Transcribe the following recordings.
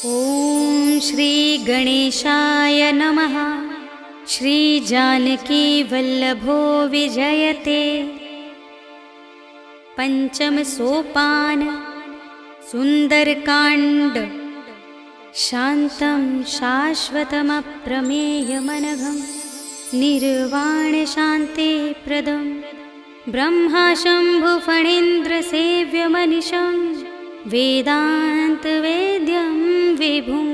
ॐ श्री गणेशाय नमः। श्री जानकी वल्लभो विजयते। पंचम सोपान सुंदरकांड। शांतं शाश्वतमप्रमेयमनघं निर्वाण शांति प्रदं ब्रह्मा शंभु फणीन्द्र सेव्यमनिशं वेदांत वेद्यं विभुं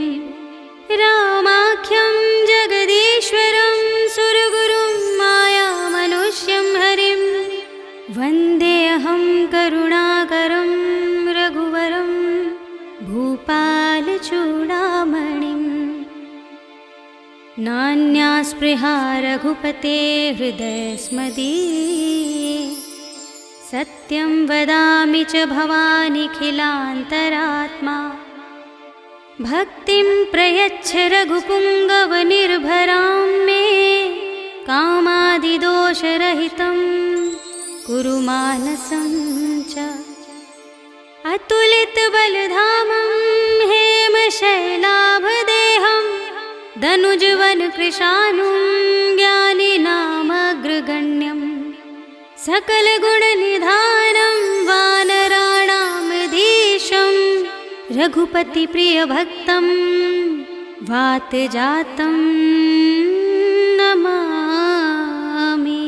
रामाख्यं जगदीश्वरं सुरगुरुं मायामनुष्यं हरिं वन्देऽहं करुणाकरं रघुवरं भूपालचूडामणिं। नान्या स्पृहा रघुपते हृदयस्मदीये सत्यं वदामि च भवानिखिलान्तरात्मा। भक्तिं प्रयच्छ रघुपुङ्गवनिर्भरां मे कामादिदोषरहितं कुरु मानसं च। अतुलितबलधामं हेमशैलाभदेहं दनुजवनकृशानुं ज्ञानिनामग्रगण्यं सकलगुणनिधानं वानराणामधीशं रघुपतिप्रियभक्तं वातजातं नमामि।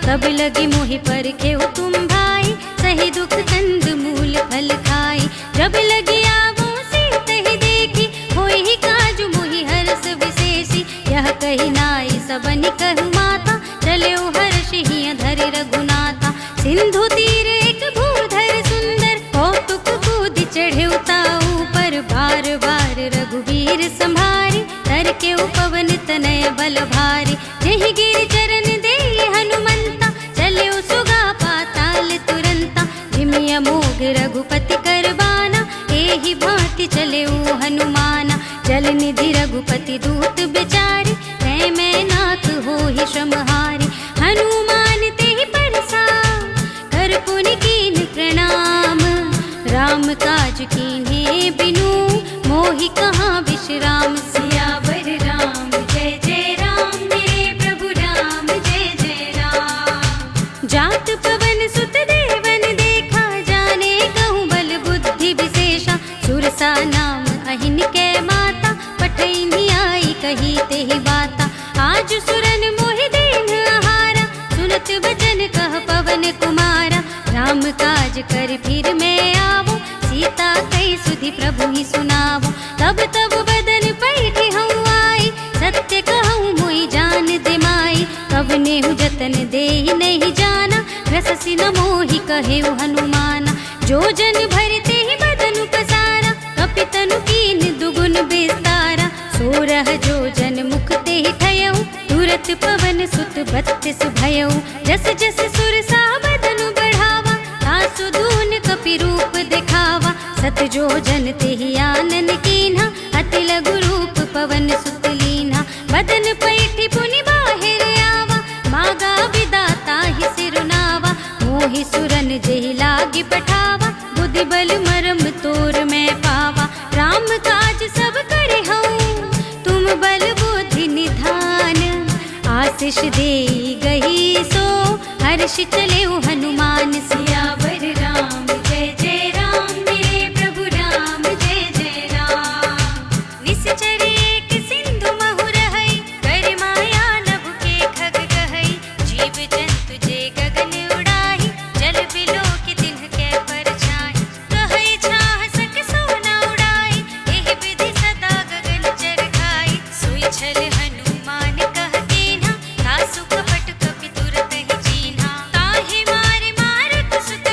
तब लगी मोहि परखेउ तुम भाई, सही दुख कंद मूल फल खाई। जब लगी आवो सीतहि देखी, होई ही काजु मोहि हरस विशेषी। यह कही नाई सबनि कहु माता, चले हर्षि हिय धरि रघुनाथा। सिंधु तीर एक भूधर सुंदर, कौतुक कूदि चढ़ेउ ताऊ पर। बार बार रघुवीर संभारी, तर के उपवन तनय बल भारी। जेहि गिर चरण देहि हनुमंता, चले सुगा पाताल तुरंता। जिमिया मोग रघुपति करबाना, एहि भांति चले हनुमाना। जल निधि रघुपति दूत बिचारी, तै मैं नाथ होहि श्रमहारी। हनुमान तेहि परसा, कर पुनि कीन प्रणाम। राम काज कीन्हे बिनु, मोहि कहाँ विश्राम। सियावर राम जय जय राम, मेरे प्रभु राम जय जय राम। जात पवन सुत देवन देखा, जाने कहूँ बल बुद्धि विशेषा। सुरसा नाम अहिन के माता, पठैनी आई कही तेहि बाता। आज सुरन मोहि दीन आहारा, सुनत बचन कह पवन कुमारा। राम काज कर फिर मैं आवो, सीता कई सुधि प्रभु ही सुनावो। तब तब बदन पैठि हूँ आई, सत्य कहूँ मोहि जान दिमाई। कब नेहु जतन देहि नहीं जाना, रससि न मोहि कहेउ हनुमाना। जो जन भरते ही बदन पसारा, कपितनु कीन दुगुन विस्तारा। सोरह जो जन मुख तेहि ठयउ, तुरत पवन सुत 32 भयउ। जस जस सुरसा बदनु बढ़ावा, तासु दून कपि रूप दिखावा। सत जो जन तेहि आनन कीन्हा, अति लघु रूप पवन सुत लीन्हा। बदन पैठि पुनि बाहिर आवा, मागा विदाता ही सिरुनावा। मोहि सुरन जेहि लागी पठावा, बुद्धि बल मरम तोर मैं पावा। राम काज सब करे हूँ, तुम बल बुद्धि निधान। आशीष देई गही सो, हर्ष चले हनुमान। सियावर राम जय जय राम, मेरे प्रभु राम जय जय राम। निश्चर एक सिंधु महु रहई, कर माया नभ के खग कहई। जीव जंतु जे गगन उड़ाही, जल बिलो के तिन्ह के परछाई। कहई छाह सक सोना उड़ाई, एहि विधि सदा गगन चर खाई। सोई छल हनुमान कह कीन्हा, तासु कपट कपि तुरत ही चीन्हा। ताहि मारे मारत सुत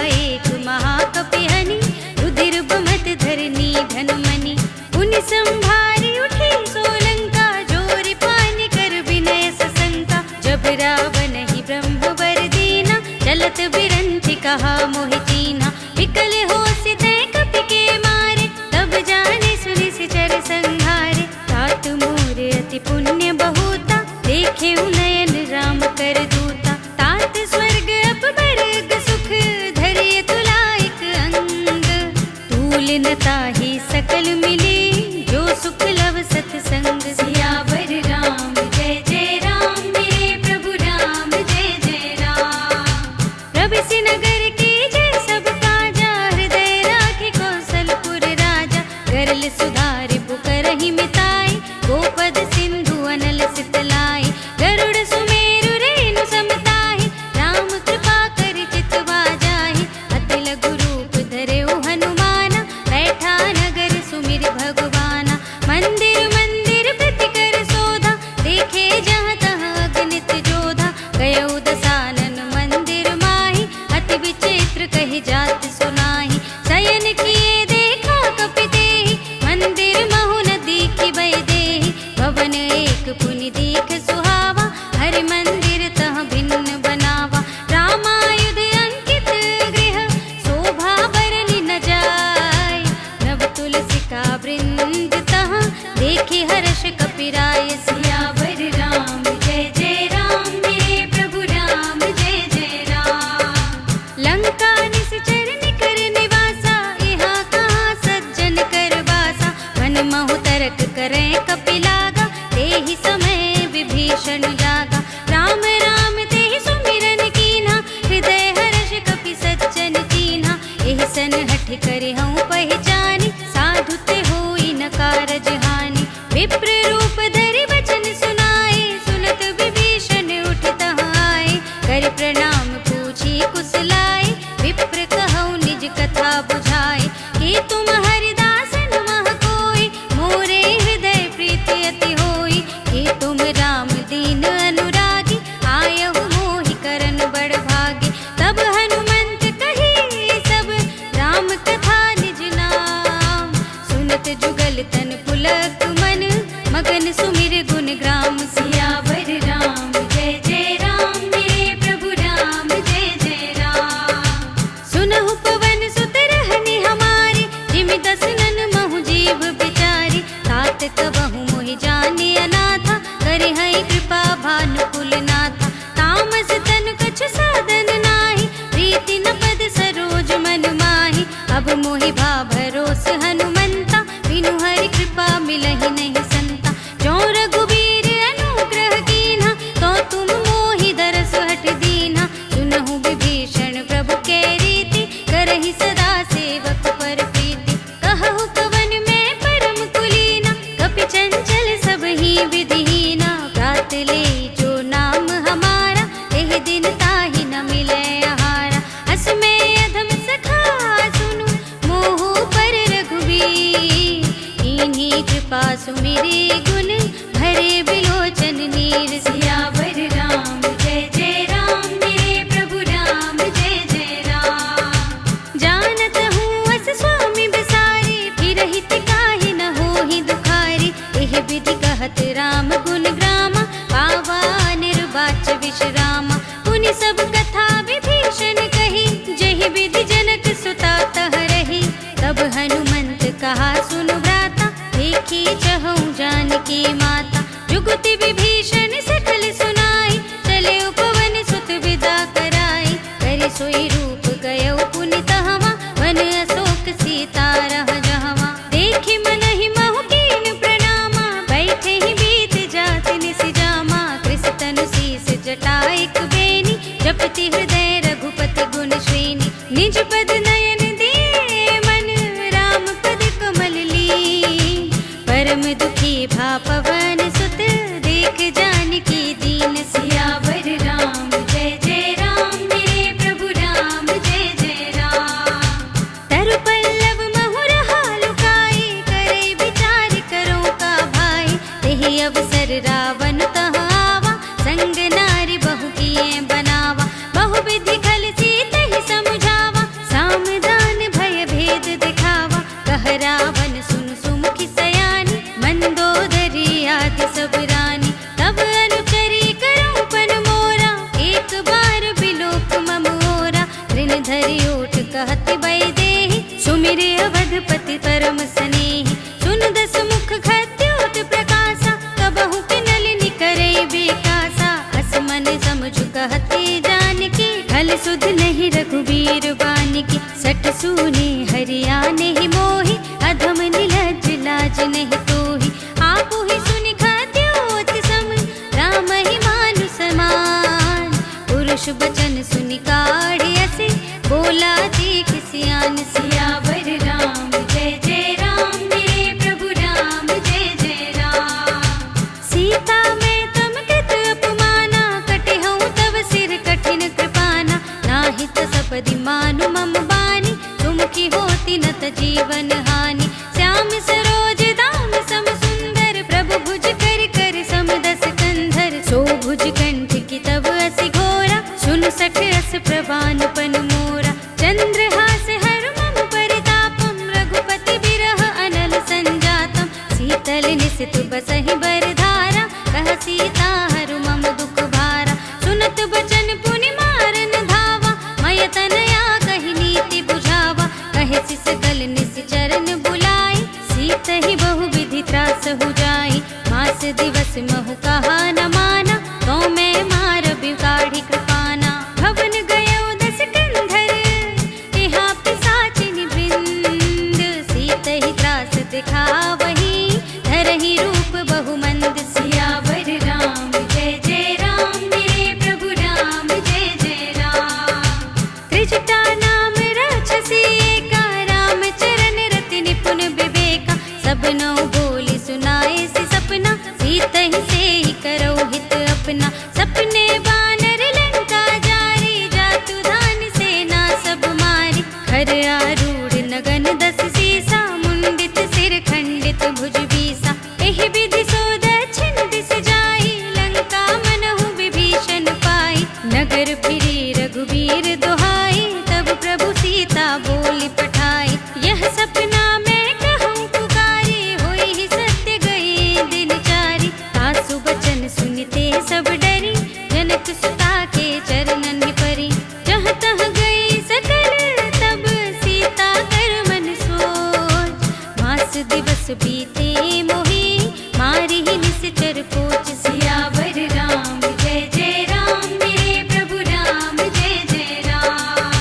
एक महाकपिहनि, रुधिर बमत धरनी धन मनि। पुनि संभारी उठी सोलंका, जोरि पानि कर विनय सशंका। जब रावण ही ब्रह्म वर दीना, चलत बिरंचि कहा मोहि चीन्हा। विकल होसि तै कपि के मारे, तब जाने सुनि सिचर संहारे। तात मोर अति पुण्य बहुता, देखे नयन राम कर दूता। तात स्वर्ग अपबर्ग सुख, धरिय तुलाइक अंग। तूल न ताहि सकल मिले, जो सुख लव सतसंग। सियावर राम जय जय राम, मेरे प्रभु राम जय जय राम। प्रभिसि नगर के जय सब काजा, हृदय राखि कौशलपुर राजा। गरल सुधारि पुकारहि मिताई, गोपद सिंधु अनल सितलाई। गरुड़ सुमेरु रेणु समताहि, राम कृपा करि चितवा जाहि। अति लघु रूप धरेउ हनुमाना, बैठा नगर सुमिर भगवाना। मंदिर मंदिर प्रति कर शोधा, देखे जहाँ तहाँ अगणित जोधा। गयउ दसानन मंदिर माहि, अति विचित्र कहि जात सुनाहि। शयन किए देखा कपि तेहि, मंदिर महु न दीखि भय देहि। भवन एक पुनि देख सुहावा, हरि मंदिर तह भिन्न बनावा। रामायुध अंकित गृह, शोभा बरनि न जाय। नव तुलसी का वृंद तहाँ, देखे हर्ष कपिराय। सियावर राम जय जय राम, मेरे प्रभु राम जय जय राम। लंका निश्चर निकर निवासा, यहाँ कहाँ सज्जन कर बासा। वन महु तरक करें कपिलागा, तेहि समय विभीषण जागा। राम राम तेहि सुमिरन कीन्हा, हृदय हर्ष कपि सज्जन चीन्हा। एहि सन हठ करे हऊँ पहचानी, साधु ते होई न कारज हानि। विप्र रूप धरि वचन सुनाए, सुनत विभीषण उठ तहाँ आए। कर प्रणाम पूछी कुशलाए, विप्र कहऊ निज कथा बुझाए। कि तुम हरिदासन मह कोई, मोरे हृदय प्रीति अति होई। कि तुम राम दीन अनुरागी, आयहु मोहि करन बड़ भागी। तब हनुमंत कही सब, राम कथा निज नाम। सुनत जुगल तन पुलक मन, मगन सुमिर गुण ग्राम। सियावर राम जय जय राम, मेरे प्रभु राम जय जय राम। सुनहु पवन सुत रहनि हमारे, जिमि दसनन महु जीव बिचारी। तात कबहु मोहि जाने अनाथा, करि हई कृपा भानुकुल नाथा। तामस तन कछु साधन नाही, प्रीति न पद सरोज मन माहि। अब मोहि भा भरोस हनुमंता, बिनु हरि कृपा मिलहि नहीं संता। जो रघुबीर अनुग्रह कीन्हा, तो तुम मोहि दरस हट दीन्हा। सुनहु विभीषण प्रभु के रीति, करहि सदा सेवक पर प्रीति। कहु कवन में परम कुलीना, कपि चंचल सब ही विधिहीना। प्रात ले जो नाम हमारा, तेहि दिन ताहि न मिलै आहारा। अस में अधम सखा सुनु, मोहु पर रघुबीर। कीन्ही कृपा सुमिरि गुण, भरे बिलोचन नीर। सियावर राम जय जय राम, मेरे प्रभु राम जय जय राम। जानत हूँ अस स्वामी बिसारी, फिरहि तिकाहि न होहि दुखारी। एहि विधि कहत राम गुण ग्रामा, पावा निर्वाच विश्रामा। पुनि सब कथा विभीषण कही, जहि विधि जनक सुता तह रही। तब हनुमंत कहा सुनु भ्राता, देखी चहु जानकी माता। जुगति विभीषण सकल सुनाई, चले उपवन सुत विदा कराई। करि सोई रूप गयउ पुनि तहवा, वन अशोक सीता रह जहवा। देखि मनहि महु कीन प्रणामा, बैठे ही बीत जात निस जामा। कृष तनु शीस जटाइक बेनी, जपति हृदय रघुपति गुण श्रेणी। निज पद नयन दिए मन, राम पद कमल लीन। परम दुखी भा पवन सुत, देख जानकी दीन। सियावर राम जय जय राम, मेरे प्रभु राम जय जय राम। तरु पल्लव महु रहा लुकाई, करे विचार करो का भाई। तेहि अवसर रावण तह आवा, संग नारी बहु किए बनावा। बहु विधि खल सी तहि समुझावा, धरि ओठ कहत वैदेही, सुमिरे अवधपति परम स्नेही। सुन दस मुख खद्योत प्रकाशा, कबहु किनलिनि करे बेकासा। अस मन समझु कहते जानकी, खल सुध नहीं रघुबीर बानिकी। सठ सूने हरिया नहीं मोहि, अधम निलज्ज लाज नहीं तोहि। आपु ही सुनि खद्योत सम, राम ही मानु समान। पुरुष बचन सुनि काढ़े असे, बोला देख सियान सियावर राम। जय जय राम मेरे प्रभु राम, जय जय राम। सीता मैं तम कृत अपमाना, कटे हूँ तव सिर कठिन कृपाना। नाहित सपदि मानु मम बानी, तुम की होती न त जीवन हानि। श्याम सरोज दाम सम सुंदर, प्रभु भुज कर कर सम दस कंधर। सो भुज कंठ की तब असि घोरा, सुन सठ अस प्रवान पन मोरा। चंद्रहास हर मम परितापम, रघुपति बिरह अनल संजातम। शीतल निसित बसहि बरधारा, कह सीता हरु मम दुख भारा। सुनत बचन पुनि मारन धावा, मय तनया कहि नीति बुझावा। कहे सिसकल निश्चरन बुलाई, सीत ही बहु विधि त्रास हो जाई। मास दिवस महु कहा न माना, तो मैं मार बिगाड़ी कृपाना। भवन गयो दस कंधर, तिहा पिशाचिनि वृंद। सीत ही त्रास दिखावही, धरहि रूप बहु मंद। सियावर राम जय जय राम मेरे प्रभु राम, जय जय राम। त्रिजटा नाम राक्षसी एका, राम चरण रति निपुण विवेका। सबनौ बोली सुनाए सि सपना, सीत ही से ही करो हित अपना। सपने बानर लंका जारी, जातु धान सेना सब मारी। खर आरूढ़ नगन दस सीसा, मुंडित सिर खंडित भुज बीसा। एहि विधि सो दक्षिण दिस जाई, लंका मनहु विभीषण पाई। नगर फिरी रघुबीर दुहाई, तब प्रभु सीता बोली पठाई। यह सपना मैं कहूँ पुकारी, होई ही सत्य गए दिन चारी। सासु बचन सुनते सब डरी, जनक सुता के चरणन परी। जहाँ तहाँ गई सकल तब, सीता कर मन सोच। मास दिवस बीते मोहि, मारी ही निश्चर पोच। सियावर राम जय जय राम मेरे प्रभु राम, जय जय राम।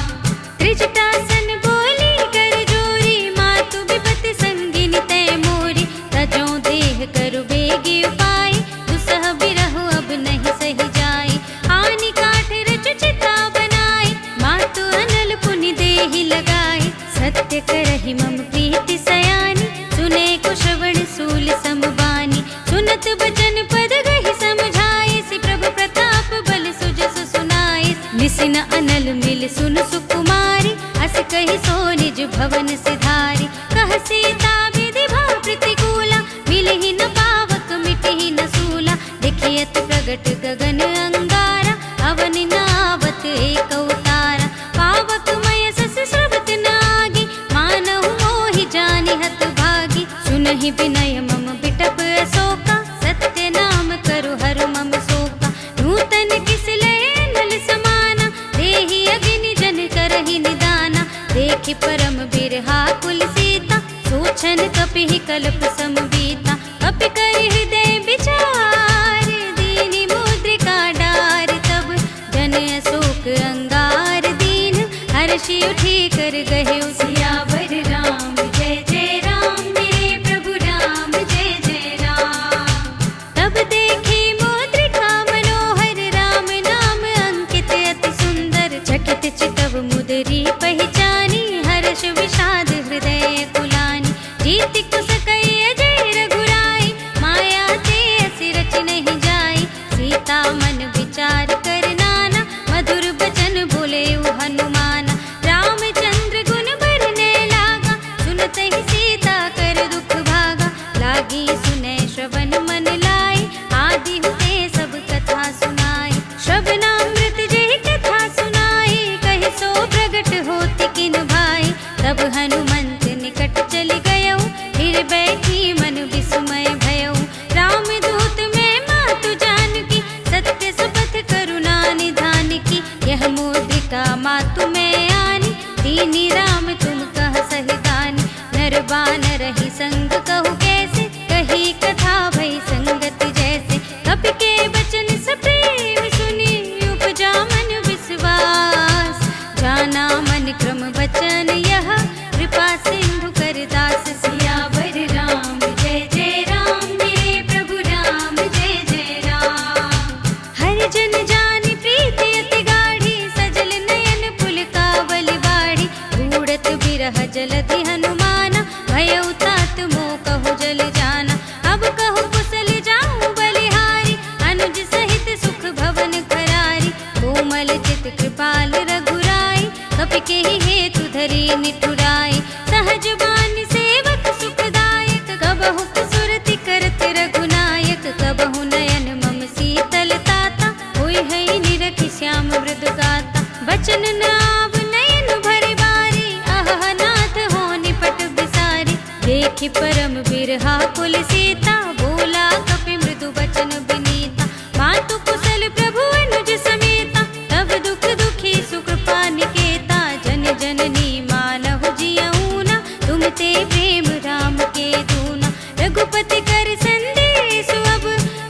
त्रिजटासन बोली कर जोरी, मातु विपत संगिनी तय मोरी। तजों देह करु बेगी उपाय, दुसह बिरहु अब नहीं सही जाई। आनि काठ रचु चिता बनाई, मातु अनल पुनि देहि लगाई। सत्य करहि मम प्रीति सयानी, सुने को श्रवण सूल समबानी। सुनत बचन पद गहि समझाए, सि प्रभु प्रताप बल सुजस सुनाए। निसिन अनल मिल सुन सुकुमारी, अस कहि सो निज भवन सिधारी। कह सीता विधि भा प्रतिकूला, मिलहि न पावक मिटहि न सूला। देखियत प्रगट गगन अंगारा, अवनि नावत एक अवतारा। पावक मय सस स्रवत नागी, मानहु मोहि जानि हत भागी। सुनहि विनय मम बिटप अशोका, सत्य नाम करु हरु मम शोका। नूतन किस लय अनल समाना, देहि अग्नि जन करहि निदाना। देखि परम बिरहा कुल सीता, सोचन कपिहि कल्प समबीता। कपि करि हृदय विचार, दीनि मुद्रिका डार। तब जन अशोक अंगार दीन, हर्षि उठी कर गहे। सियावर राम जय जय राम मेरे प्रभु राम, जय जय राम। तब देखी मुद्रिका मनोहर, राम नाम अंकित अति सुंदर। चकित चितव मुदरी पहचानी, हर्ष विषाद हृदय कुलानी। जीति कुस कई अजय रघुराई, माया ते असि रचि नहीं जाई। सीता मन विचार कर नाना, मधुर बचन बोले हनुमाना। रामचंद्र गुण बरने लागा, सुनत ही सीता कर दुख भागा। लागी सुने श्रवण मन लाई, आदि हुते सब कथा सुनाई। श्रवणामृत जय कथा सुनाई, कहि सो प्रगट होति किन भाई। तब हनु नी राम तुम कह सहितानी, नर बानर ही संग कहु कैसे, कही कथा भई संगत जैसे। कपि के बचन सप्रेम सुनी, उपजा मन विश्वास, जाना मन क्रम बचन यह, कृपा सिंधु कर दास। सियावर राम जय जय राम, मेरे प्रभु राम जय जय राम। हर जन जानि प्रीति अति गाढ़ी, सजल नयन पुलकावली बाढ़ी। बूढ़त बिरह जलधि हनुमाना, भयउ तात मोह कहु जल जाना। अब कहु कुशल जाऊं बलिहारी, अनुज सहित सुख भवन खरारी। कोमल चित कृपाल रघुराई, कपि केहि हेतु धरि निठुराई। सहज बानी सेवक सुखदायक, कबहु सुरति करत रघुनायक। कबहु नयन मम शीतल ताता, होय है निरखि श्याम मृदु गाता। बचन न आव नयन भरि बारी, आह नाथ हो निपट बिसारी। देखि परम बिरहा कुल सीता, बोला कपि मृदु बचन बिनीता। मातु कुशल प्रभु अनुज समेता, तब दुख दुखी सुकृपा निकेता। जन जननी मानहु जियऊना, तुम ते प्रेम राम के दूना। रघुपति कर संदेश अब,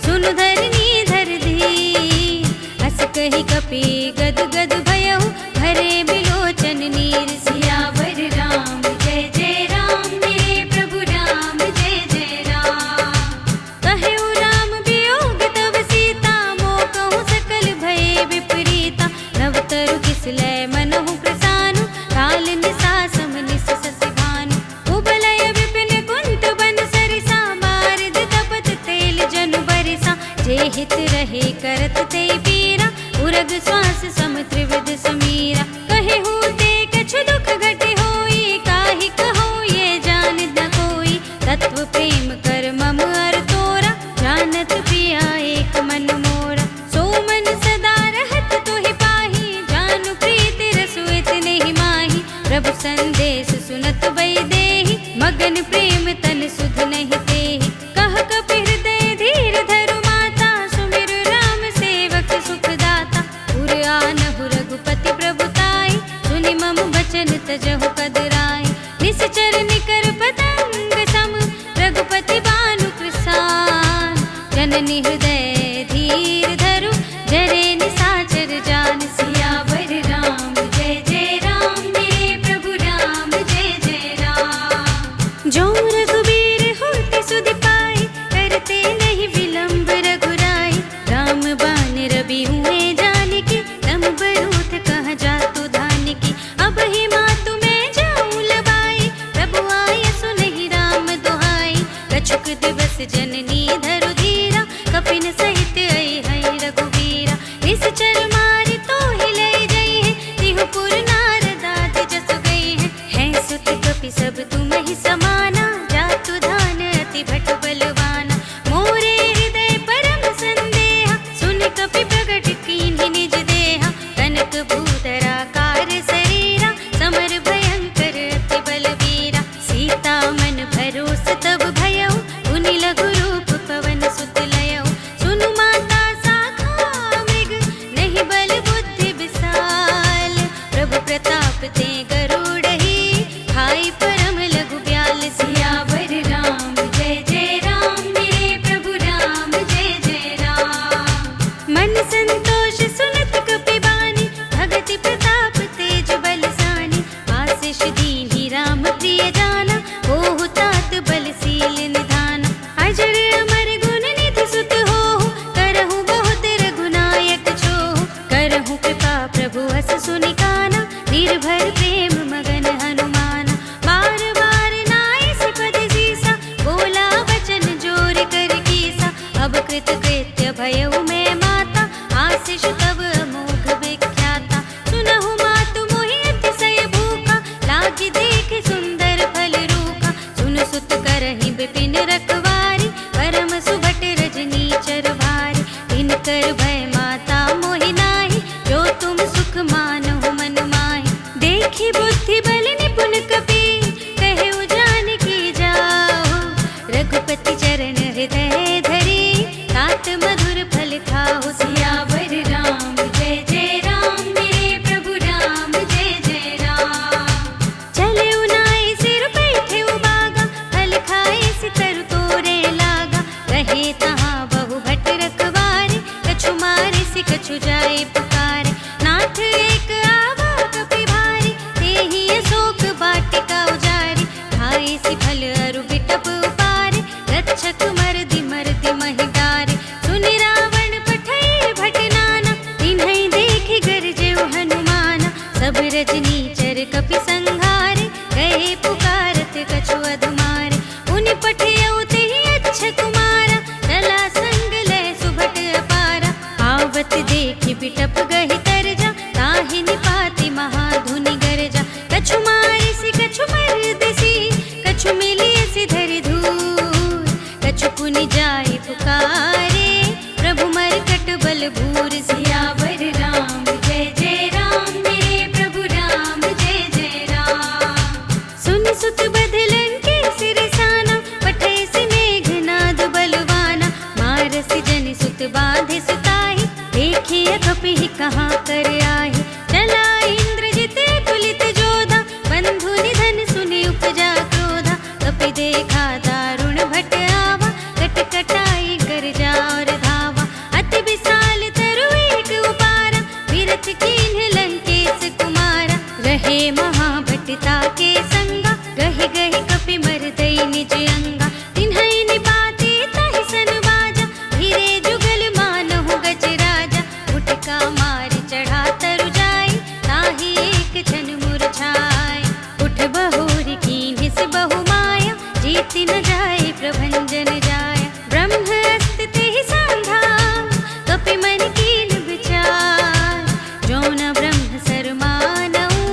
सुनु धरनी धर धीर। हस कहि कपि गद गद भयहु, भरे बिलोचन नीर। सियावर राम जय जय राम, मेरे प्रभु राम जय जय राम। कहु राम वियोग तव सीता, मोह कहु सकल भय विपरीता। नव तरु किसलय मनहु प्रसानु, काल निसा सम निस शशि भानु। कुबलय विपिन कुंत बन सरिसा, बारिद तपत तेल जनु बरिसा। जे हित रहे करत ते पीरा, उरग श्वास सम त्रिविध समीरा। कहे होते कछु दुख घटे होई, काहि कहो ये जान न कोई। तत्व प्रेम कर मम अर तोरा, जानत पिया एक मन मोरा। सो मन सदा रहत तुहि पाही, जानु प्रीति रसु इतने ही माही। प्रभु संदेश सुनत वैदेही, मगन प्रेम तन सुध नहीं तेहि। कह कपि हृदय धीर धरु माता, सुमिर राम सेवक सुख दाता। उर आनहु रघुपति प्रभुताई, सुनि मम बचन तजहु कदराई। निश्चर निकर पतंग सम, रघुपति बानु कृसान। जननी हृदय धीर धरु, जरे निसाचर जान। सियावर राम जय जय राम, मेरे प्रभु राम जय जय राम। जो रघुबीर होते सुधि पाई, करते नहीं विलंब रघुराई। राम बान रवि हुए जानकी, तम बरूथ कह जातु धानिकी। अब ही मातु मैं अच्छक मर्दि मर्दि महि डारे। सुनि रावण पठई भट नाना, तिन्हई देखि गरजेउ हनुमाना। सब रजनी चर कपि संहारे, गए पुकारत कछु अधमारे। उनि पठियउ तेहि अच्छक मारा, चला संग लय सुभट अपारा। आवत देखि बिटप गहि तरजा, ताहि निपाति महाधुनि गरजा। कछु मारिसि कछु मरदिसि, कछु मिलियसि धरि धूर। कछु पुनि जाय पुकारे, प्रभु मरकट बल भूर। सियावर राम जय जय राम, मेरे प्रभु राम जय जय राम। सुनि सुत बधलन के सिरसाना, पठैसि मेघनाद बलवाना। मारसि जनि सुत बांधे सुताहि, देखिए कपिहि कहाँ कर आहि। चला इंद्रजित तुलित जोधा, बंधु निधन सुनि उपजा क्रोधा। कपि देखा दारुण भट आवा, कट कटाई गरजा और धावा। अति विशाल तरु एक उपारा, विरथ कीन्ह लंकेश कुमारा। रहे महाभटता के संगा, गहि गहि कपि मरदई निज अंगा। तिन्हई निपाति ताहि सन बाजा, धीरे जुगल मानहु गज राजा। उठका मारि चढ़ा तरु जाई, ताहि एक क्षण मुरझाई। उठ बहोरि कीन्हिस बहु माया, जीति न जाय प्रभंजन जाय। ब्रह्म अस्ति तेहि सांधा, कपि मन कीन विचार। जो न ब्रह्म सर मानऊ,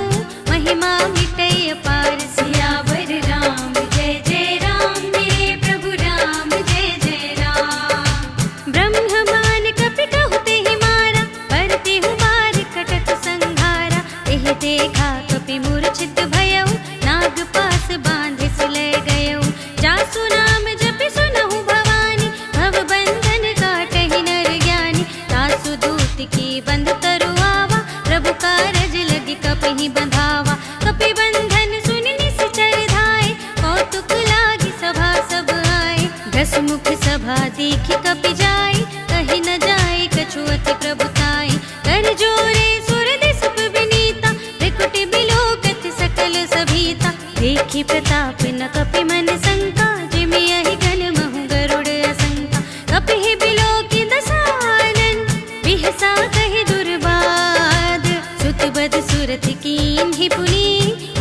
महिमा मिटै अपार। सियावर राम जय जय राम, मेरे प्रभु राम जय जय राम। ब्रह्म मान कपि कहु तेहि मारा, पर तेहु मार कटक संहारा। एहि देखा कपि मूर्छित भयउ, नाग पास बांधिस लय गयउ। जासु नाम जपि सुनहु भवानी, भव बंधन काटहि नर ज्ञानी। तासु दूत की बंध तरु आवा, प्रभु कारज लगी कपिहि बंधावा। कपि बंधन सुनि निश्चर धाय, कौतुक लागी सभा सब आए। दस मुख सभा देखि कपि जाय, कहि न जाय कछु अति प्रभुताई। कर जोरे सुर दिसप विनीता, त्रिकुटि बिलोकत सकल सभीता। देखि प्रताप न कपि मन शंका, जिमियहि गण महु गरुड़ असंका। कपिहि बिलोकि दसानन, बिहसा कहि दुर्बाद। सुत बध सुरथ कीन्हि पुनि,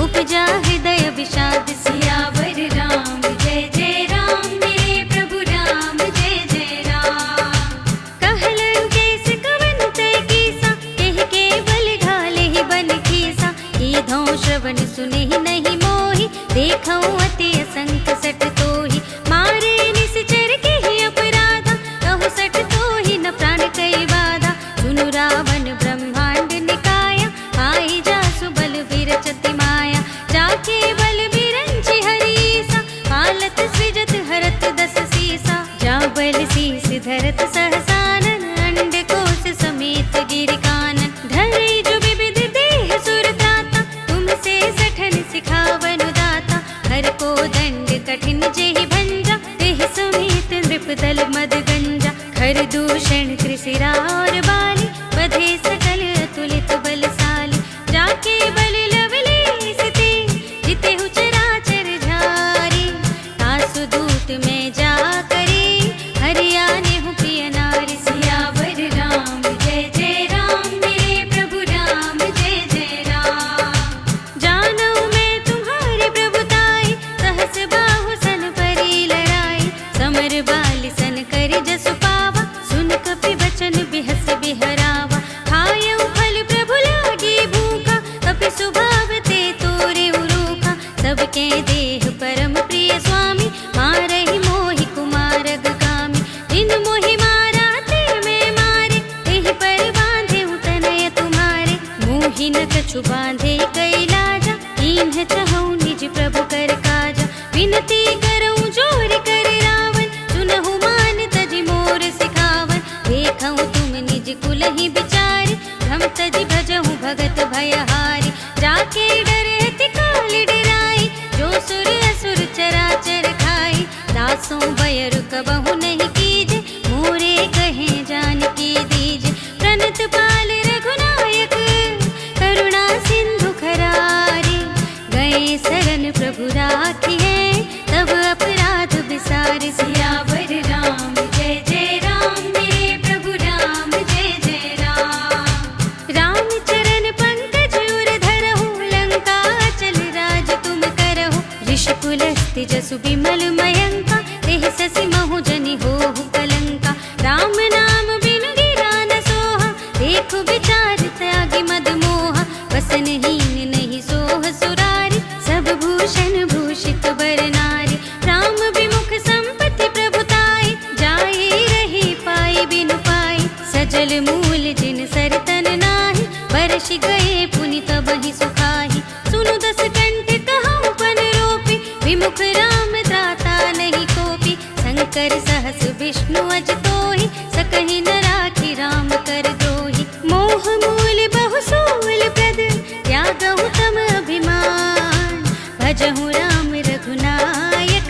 उपजा हृदय विषाद। सियावर राम जय जय राम, मेरे प्रभु राम जय जय राम। कहलन केस कवन तय कीसा, केहि केवल घालेहि बन कीसा। कीधौ श्रवण सुनिहि नहीं मोहि, देखौ अति असंक सट तोहि। मारे निश्चर केहि अपराधा, कहु सट तोहि न प्राण कई बाधा। सुनु रावण ब्रह्मांड निकाया, आई जासु बल विरचति माया। जाके बल बिरंचि हरीसा, पालत सृजत हरत दस सीसा। जा बल शीस धरत सहसानन, अंड कोश समेत गिरि कानन। धरे जो विविध देह सुर त्राता, तुमसे सठन सिखावनु दाता। हर को दंड कठिन जेहि भंजा, तेहि समेत नृपदल मद गंजा। खर दूषण त्रिशिरा और बाली, बधे सकल अतुलित बलशाली। जाके बल लवलेश ते, जितेहु चराचर झारी। तासु दूत में जा करे, हरियानेहु प्रिय नारी। सियावर राम जय जय राम, मेरे प्रभु राम जय जय राम। जानऊ मैं तुम्हारी प्रभुताई, सहस बाहु सन परी लड़ाई। समर बाली सन करि जसु पावा, सुन कपि बचन बिहस बिहरावा। खायऊ फल प्रभु लागी भूखा, कपि स्वभाव ते तोरे उरूखा। सबके देह परम प्रिय स्वामी, मारहि मोहि कुमारग गामी। जिन मोहि मारा ते मैं मारे, तेहि पर बांधे तनय तुम्हारे। मोहि न कछु बांधे कई लाजा, कीन्ह चहु निज प्रभु कर काजा। विनती करऊँ जोर कर रावण, सुनहु मान तजि मोर सिखावन। देखऊँ तुम निज कुलहि बिचारी, भ्रम तजि भजहु भगत भयहारी। जाके डरति काल डराई, जो सुर असुर चराचर खाई। दासों बयरु कबहु नहीं कीजे, मोरे कहे जानकी दीजे। प्रणत पाल रघुनायक, करुणा सिंधु खरारी। गए शरण प्रभु राखिए, तब जसु बिमल मयंका तेहि ससि महु जनि होहु कलंका। राम नाम बिनु गिरा न सोहा देखु विचार त्यागी मद मोहा। वसनहीन नहीं सोह सुरारी सब भूषण भूषित बर नारी। राम विमुख संपत्ति प्रभुताई जाए रही पाई बिनु पाई। सजल मूल जिन सरतन नाही बरसि गए पुनि तबहि सुखाहि। सुनु दस कंठ कहउँ पन रोपी विमुख राम त्राता नहीं कोपी। शंकर सहस विष्णु अज तोहि सकहि न राखि राम कर द्रोहि। मोह मूल बहु सूल प्रद त्यागहु तम अभिमान। भजहु राम रघुनायक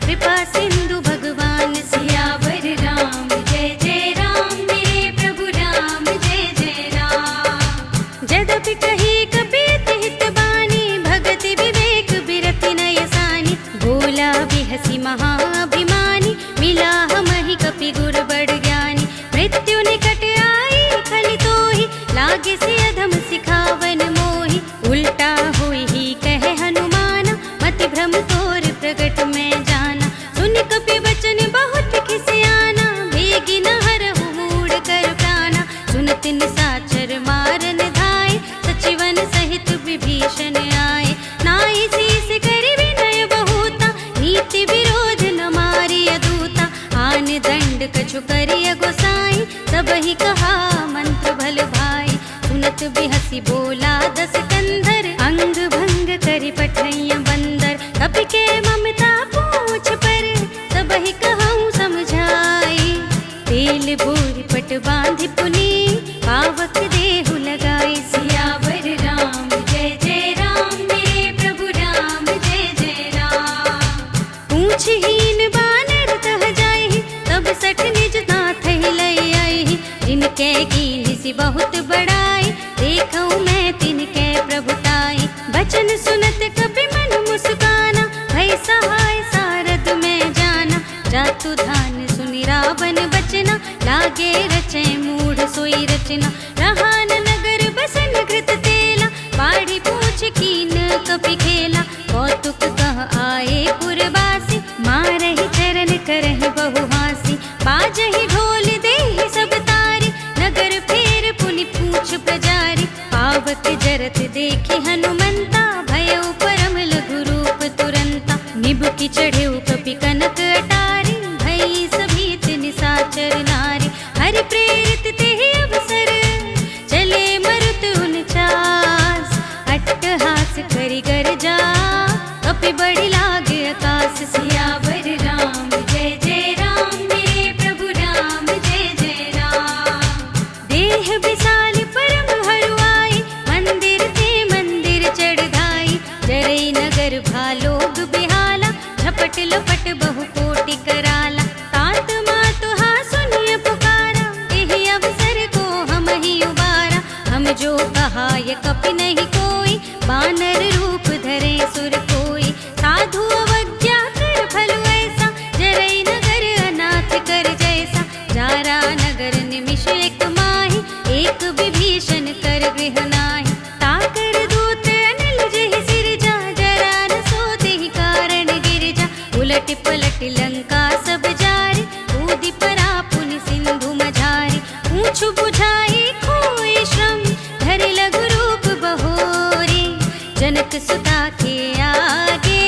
कृपा सिंधु भगवान। सियावर राम जय जय राम मेरे प्रभु राम जय जय राम। जदपि कही कपीत हित बानी भगति विवेक बिरति नय सानी। बोला बिहसी महाभिमानी मिला हमहि कपि गुर बड़ ज्ञानी। मृत्यु निकट आई खलि तोहि लागे से अधम सिखावन मोहि। उल्टा होई ही कहे हनुमाना मति भ्रम तोर प्रगट में जाना। सुन कपि वचन बहुत खिसियाना भेगी न हरहु मूढ़ कर प्राणा। सुनत निसाचर मारन धाय सचिवन सहित विभीषण आए। नाई शीस करि विनय बहुता नीति विरोध न मारि अदूता। आन दंड कछु करिय गोसाई सबहि कहा मंत्र भल भाई। सुनत बिहसी बोला दस कंधर अंग भंग करि पठैया बंदर। कपि के ममता पूछ पर सबहि कहऊँ समझाई। तेल बोरी पट बांधि पुनि पावक देहु लगाई। सियावर राम जय जय राम मेरे प्रभु राम जय जय राम। पूछहीन बानर तह जाहि तब सठ निज नाथ ही लय आहि। जिनके कीन्हि बहुत बड़ाई देखऊँ मैं तिनके प्रभुताई। बचन सुनत कपि मन मुस्काना भय सहाय सारद में जाना। जातु धान सुनि रावण बचना लागे रचै मूढ़ सोई रचना। रहा न नगर बसन घृत तेला बाढ़ी पूछ कीन कपि खेला। कौतुक कह आए पुरवासी मारहि चरण करहि बहु हासी। बाजहि ढोल देहि सब तारी नगर फेर पुनि पूछ प्रजारी। पावक जरत देखि हनुमंता भयउ परम लघु रूप तुरंता। निबुकि चढ़ेउ कपि कनक अटारी भई सभीत निसाचर नारी। हरि प्रेरित तेहि अवसर चले मरुत उनचास। अट्टहास करि गर्जा कपि बढ़ि लागे आकाश। सियावर राम जय जय राम मेरे प्रभु राम जय जय राम। देह विशाल परम हरुआई मंदिर ते मंदिर चढ़ धाई। जरई नगर भालोग बिहाला झपट लपट बहु कोटि कराला। तात मातु हा सुनिय पुकारा एहि अवसर को हम ही उबारा। हम जो कहा ये कपि नहीं कोई बानर रूप धरे सुर कोई। साधु अवज्ञा कर फल ऐसा जरई नगर अनाथ कर जैसा। जारा नगर निमिष एक माही एक विभीषण कर गृह नाही। ताकर दूत अनिल जहि सिरजा जरा न सो तेहि कारण गिरजा। उलट पलट लंका सब जारी कूदि परा पुनि सिंधु मझारी। पूछु बुझाई खोई श्रम धरि लघु रूप बहोरी। जनक सुता के आगे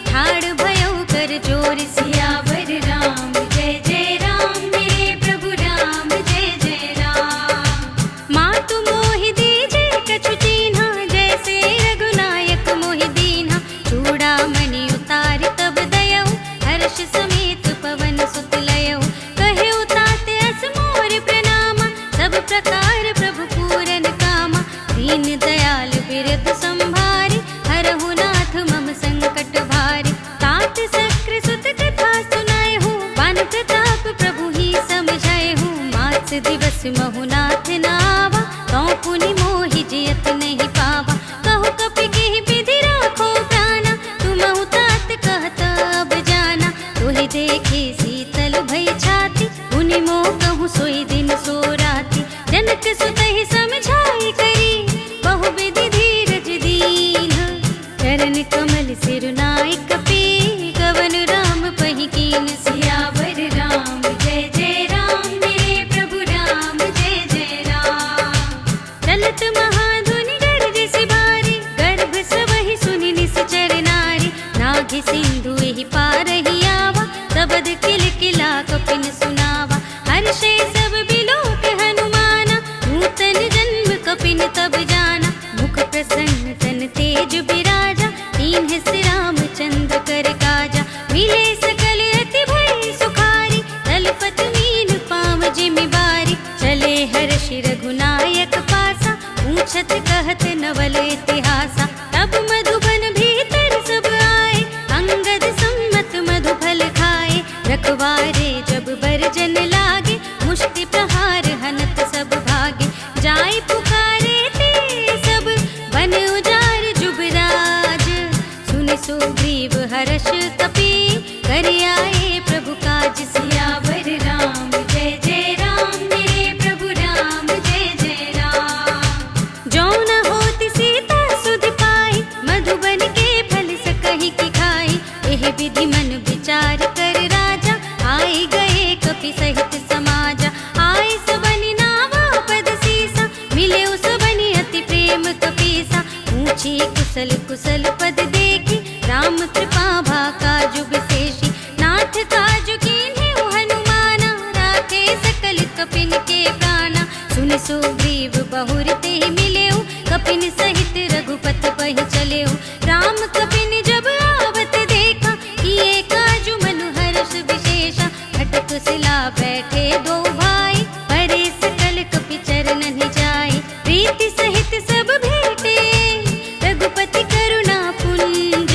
ठाड़ भयउ कर जोरि। सियावर राम जय जय राम मेरे प्रभु राम जय जय राम। मातु मोहि दीजे कछु चीन्हा जैसे रघुनायक मोहि दीन्हा। चूड़ामणि उतारि तब दयउ हर्ष समेत पवन सुत लयउ। कहेउ तात अस मोर प्रणामा सब प्रकार प्रभु पूरन कामा। दीन दयाल बिरद संभारी हरहु नाथ मम संकट भारी। तात सक्र सुत कथा सुनाए हूँ बान प्रताप प्रभु ही समझाए हूँ। मास दिवस महु नाथ नावा तौ पुनि मोहि जियत नहीं पावा। कहु कपि केहि विधि राखो प्राणा तुमहु तात कहत अब जाना। तोहि देखे शीतल भई छाती पुनि मोह कहूँ सोई दिन सो राती। जनक सुतहि समझाई करी बहु विधि धीरज दीन। चरण कमल सिर नायक पी पवन राम पही कीन। सियावर राम जय जय राम, मेरे प्रभु राम जय जय राम। चलत महाधुनि गरज सि भारी, गर्भ सबहि सुनि निश्चर नारी। नाघि सिंधु एहि पार ही आवा, सबद किलकिला कपिन सुनावा। हर्षे सब बिलोक हनुमाना, नूतन जन्म कपिन तब जाना। मुख प्रसन्न तन तेज बिराजा, कीन्ह सिर रामचंद्र कर काजा। मिले सकल अति भय सुखारी, तलपत मीन पाँव जिमि बारी। चले हर्षि रघुनायक पासा, पूछत कहत नवल इतिहासा। तब मधुबन भीतर सब आए, अंगद सम्मत मधु फल खाए। रखवारे जब बरजन लागे, मुष्टि प्रहार हनत सब भागे। जाय पुकारे ते सब, बन उजार जुबराज। सुनि सुग्रीव हर्ष कपि, कर आए प्रभु काज। सियावर राम जय जय राम, मेरे प्रभु राम जय जय राम। जो न होत सीता सुध पाई, मधुबन के फल सकहि की खाई। एहि विधि मन विचार कर राजा, आए गए कपि सहित समाजा। आए सबनि नावा पद सीसा, मिले सबनि अति प्रेम कपीसा। पूछी कुशल कुशल पद देखी, राम कृपा भा काजु विशेषी। नाथ काजु कीन्हे हनुमाना, राखे सकल कपिन के प्राणा। सुनि सुग्रीव बहुर ते मिलेउ, कपिन सहित रघुपति पहि चलेउ। राम कपिन जब आवत देखा, किए काजु मनु हर्ष विशेषा। खटक सिला बैठे दो भाई, परे सकल कपि चरणन जाय। प्रीति सहित सब भेटे, रघुपति करुणा पुंज।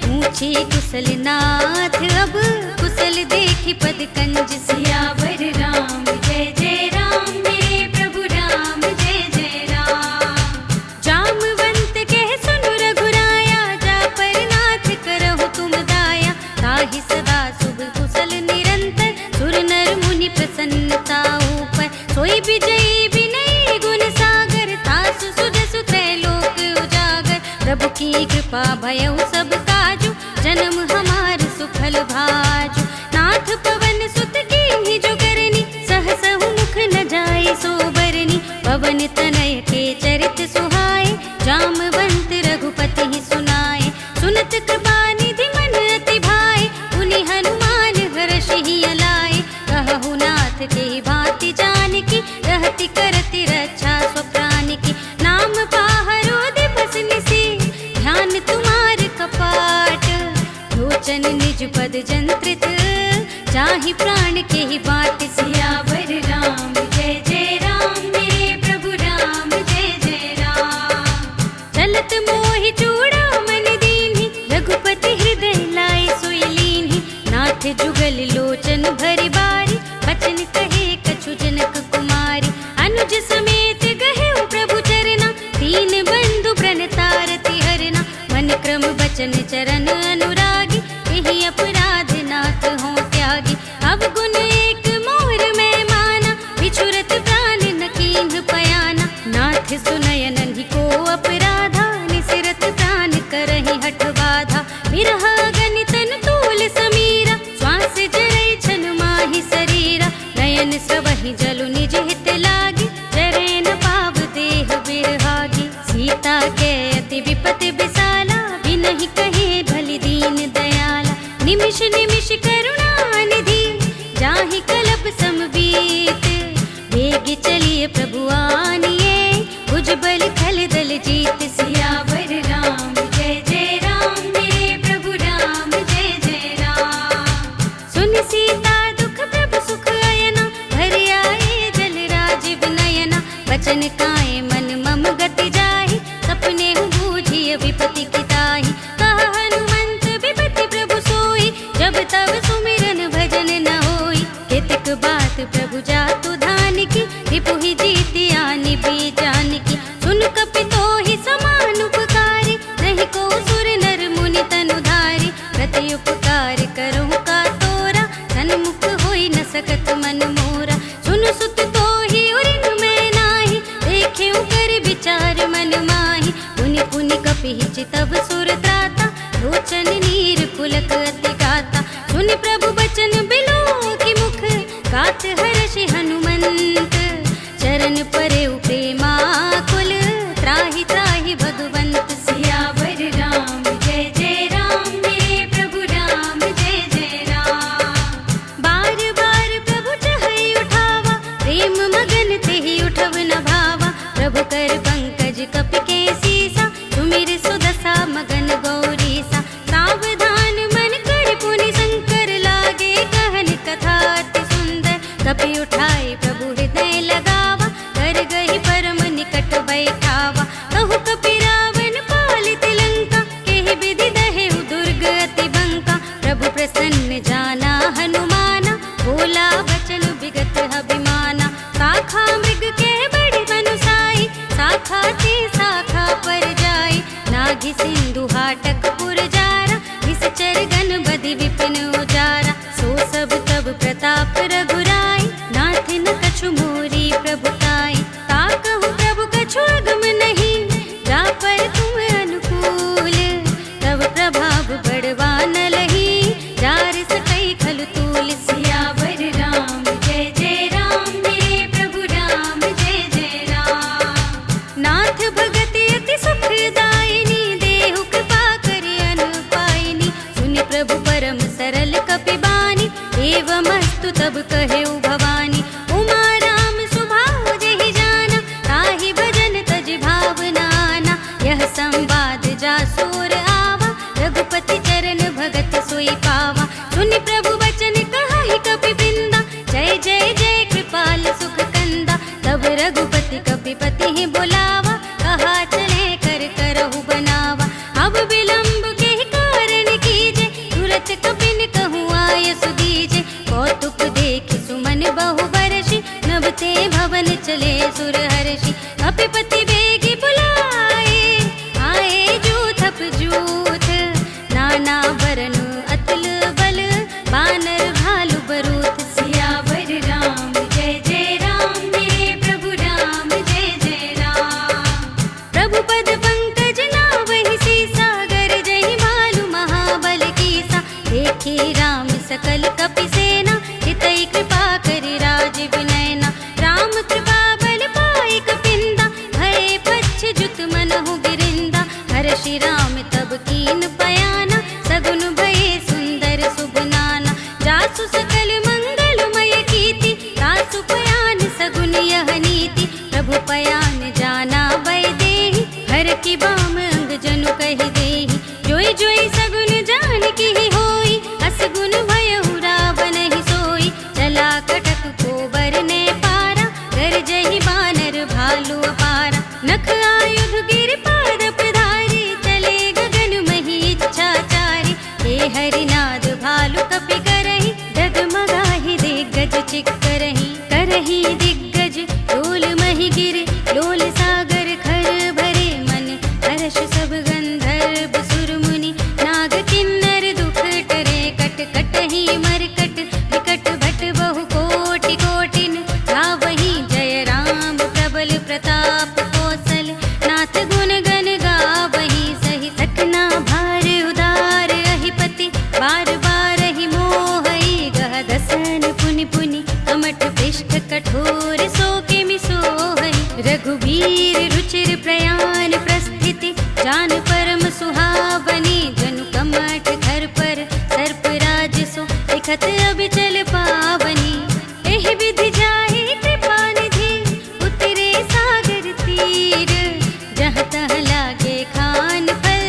पूछे कुशल नाथ अब, कुशल देखि पद कंज। सियावर राम जय जय राम, मेरे प्रभु राम जय जय राम। जामवंत कह सुनु रघुराया, जा पर नाथ करहु तुम दाया। ताहि सदा शुभ कुशल निरंतर, सुर नर मुनि प्रसन्नता ऊपर। सोई विजयी विनयी गुण सागर, तासु सुजसु त्रैलोक उजागर। प्रभु की कृपा भयउ सब काजु, जन्म हमार सुफल भाजु। नाथ पवन सुत कीन्हि जो करनी, सहसहु मुख न जाय सो बरनी। पवन तनय के चरित सुहाए, जामवंत रघुपति ही सुनाए। सुनत कृपा निधि मन अति भाए, पुनि हनुमान हर्षि अलाए। कहु नाथ के भांति जानकी, रहति करति रक्षा स्वप्रान की। नाम पाहरो दिवस निसी, ध्यान तुम्हार कपाट। लोचन निज पद जंत्रित, जाहि प्राण के ही बाट। सियावर राम जय जय राम, मेरे प्रभु राम जय जय राम। चलत मोहि चूड़ामणि दीन्हि, रघुपति हृदय लाए सोई लीन्हि। नाथ जुगल लोचन भरि बारी, बचन कहे कछु जनक कुमारी। अनुज समेत गहेउ प्रभु चरना, दीन बंधु प्रणतारति हरना। मन क्रम बचन चरण अनुरागी, यही अपराध नाथ हो त्यागी। अब गुण एक मोर में माना, बिछुरत प्राण न कीन्ह पयाना। नाथ सुनय नन्हि को अपराधा, निसिरत प्राण करहि हठ बाधा। विरह अगनि तन तूल समीरा, श्वास जरै छन माहि शरीरा। नयन स्रवहि जलु निज हित लागी, जरै न पाव देह बिरहागी। सीता के अति विपति विसाला, बिनहि कहे भलि दीन दयाला। निमिष निमिष करुणा निधि, जाहि कलप समबीत। वेग चलिए प्रभु आनिए, भुजबल खल दल जीत। सियावर राम जय जय राम, मेरे प्रभु राम जय जय राम। सुनि सीता दुख प्रभु सुख अयना, भर आए जल राज विनयना। बचन काए मन मम गति जाहि, सपने बूझिय विपति की ताहि। कह हनुमंत विपति प्रभु सोई, जब तब सुमिरन भजन न होई। केतक बात प्रभु जातु धान की, रिपुहि जीति आनि भी जान की। सुन कपि तोहि समान उपकारी, नहीं को सुर नर मुनि तनु धारी। प्रति उपकार करहु का तोरा, सन्मुख होई न सकत मन मोरा। सुन सुत तोहि उरिन मैं नाही, देखेउ कर विचार मन माहि। पुनि पुनि कपि चितव सुर त्राता, लोचन नीर पुलक अति गाता। ताहि सिंधु हाटक पुरजारा, निश्चर गण बधि विपिन उजारा। सो सब तब प्रताप रघुराई, नाथ न कछु मोरी प्रभुताई। ताकहु प्रभु कछु अगम नहीं, जा पर तुम अनुकूल। तब प्रभाव बढ़वा न लही, जार सकई खलु तूल। सियावर राम जय जय राम, मेरे प्रभु राम जय जय राम। नाथ भगति अति सुखदायिनी, देहु कृपा करि अनुपायिनी। सुनि प्रभु परम सरल कपिबानी, एवमस्तु तब कहेउ भवानी। उमा राम सुभाव जेहि जाना, ताहि भजन तज भावनाना। यह संवाद जासुर आवा, रघुपति चरण भगत सोई पावा। सुनि प्रभु वचन कहाहि कपि वृंदा, जय जय जय कृपाल सुख कंदा। तब रघुपति कपिपति ही बोलावा, कहा चले कर करहु बनावा। अब विलंब के कारण कीजे, तुरत कपिन कहूँ आय सुदीजे। कौतुक देखि सुमन बहु बरषि, नभते भवन चले सुरहर्षि। कपिपति बेगी बुलाए, आए जूथप जूथ। नाना बरनु अतुल बल, बानर भालु बरूथ। सियावर राम जय जय राम, मेरे प्रभु राम जय जय राम। प्रभु पद पंकज नावहि सीसा, गरजहि भालु महाबल कीसा। देखे राम सकल कपि सेना, हितै कृपा करि राज विनयना। राम कृपा बल पाई कपिंदा, भय पच्छ जुत मनहु गिरिंदा। हर्षि राम तब कीन पयाना, सगुन भये सुंदर शुभ नाना। जासु सकल मंगलमय कीर्ति, तासु पयान सगुन यह नीति। प्रभु पयान जाना भय देहि, हर की बाम अंग जनु कहि देहि। जोई जोई सगुन जान की होई, असगुन भयउ रावण ही सोई। चला कटक को बरने पारा, गरजहि बानर भालु अपारा। नख आयुध गिर पाद पधारी, चले गगन मही इच्छाचारी। हे हरिनाद भालु कपि करहि, डगमगाहि दिग्गज चिक करहि। करहि दिग्गज लोल महि गिर, लोल सागर खर भरे मन। हर्ष सब गंधर्व सुर मुनि, नाग किन्नर दुख टरे। कट कटहि मरकट, विकट भट बहु कोटि कोटिन। गावहि जय राम प्रबल प्रताप कौशल, नाथ गुण गण गावहि सहि। सकना भार उदार अहिपति, बार बार ही मोहई। गह दसन पुनि पुनि, कमठ पृष्ठ कठोर सो किमि सोहई। रघुबीर रुचिर प्रयाण प्रस्थिति, जान परम सुहावनी। जनु कमठ घर पर सर्पराज सो, लिखत अबिचल पावनी। एहि विधि जाहि कृपा निधि, उतरे सागर तीर। जहाँ तहाँ लागे खान फल,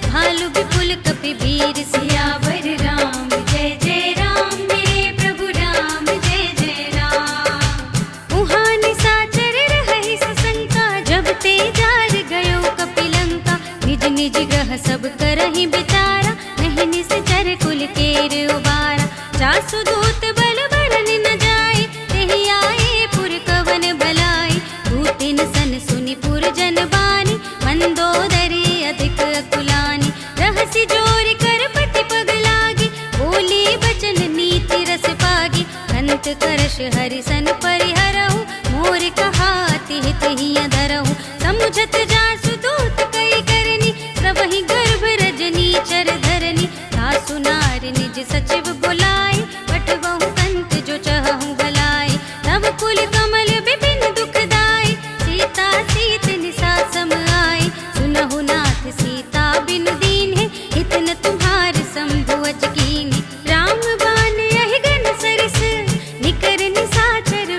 भालु विपुल कपि वीर। सियावर राम जय जय राम, मेरे प्रभु राम जय जय राम। उहाँ निशाचर रहहि सशंका, जब ते जार गयो कपि लंका। निज निज ग्रह सब करहि विचारा, नहीं निश्चर कुल केर उबारा। जासु दूत बल बरन न जाए, तेहि आए पुर कवन बलाई। दूतिन सन सुनि पुर जन बानी, मंदोदरी अधिक अकुलानी। रहसि जोर कर पति पग लागी, बोली बचन नीति रस पागी। अंत करश हरि सन परिहरहु, मोर कहाति हित हिय धरहु। समुझत जासु दूत कई करनी, सबहि गर्भ रजनी चर धरनी। तासु नार निज सचिव बुलाए, पठबहु कंत जो चहहु भलाई। तब कुल कमल विपिन दुखदाई, सीता सीत निसा सम आई। सुनहु नाथ सीता बिनु दीन्हे, हित न तुम्हार शंभु अज कीन्हे। राम बाण यहि गन सरिस, निकर निशाचर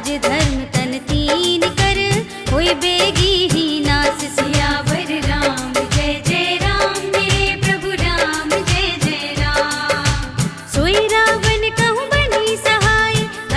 राज धर्म तन तीन कर, होई बेगी ही नास। सियावर राम जय जय राम, मेरे प्रभु राम जय जय राम। सोई रावण कहूँ बनी सहाय,